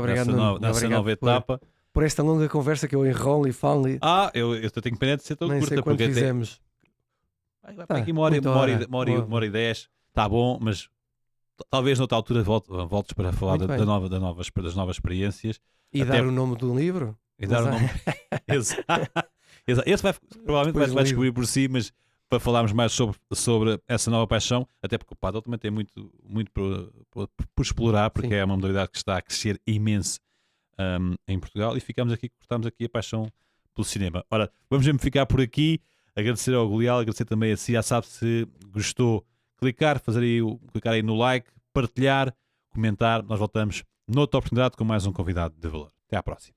nessa nova etapa. Por esta longa conversa que eu enrolo e falo. Eu tenho pena de ser tão nem curta. sei quando Porque fizemos. Vai aqui uma hora e 10. Está bom, mas talvez noutra altura voltes para falar das novas experiências. E dar o nome do livro. E dar o nome. Esse provavelmente vai descobrir por si, mas para falarmos mais sobre essa nova paixão, até porque o pádel também tem muito por explorar, porque é uma modalidade que está a crescer imenso em Portugal, e cortamos aqui a paixão pelo cinema. Ora, vamos mesmo ficar por aqui. Agradecer ao Golial, agradecer também a si. Já sabe, se gostou, clicar aí no like, partilhar, comentar. Nós voltamos noutra oportunidade com mais um convidado de valor. Até à próxima.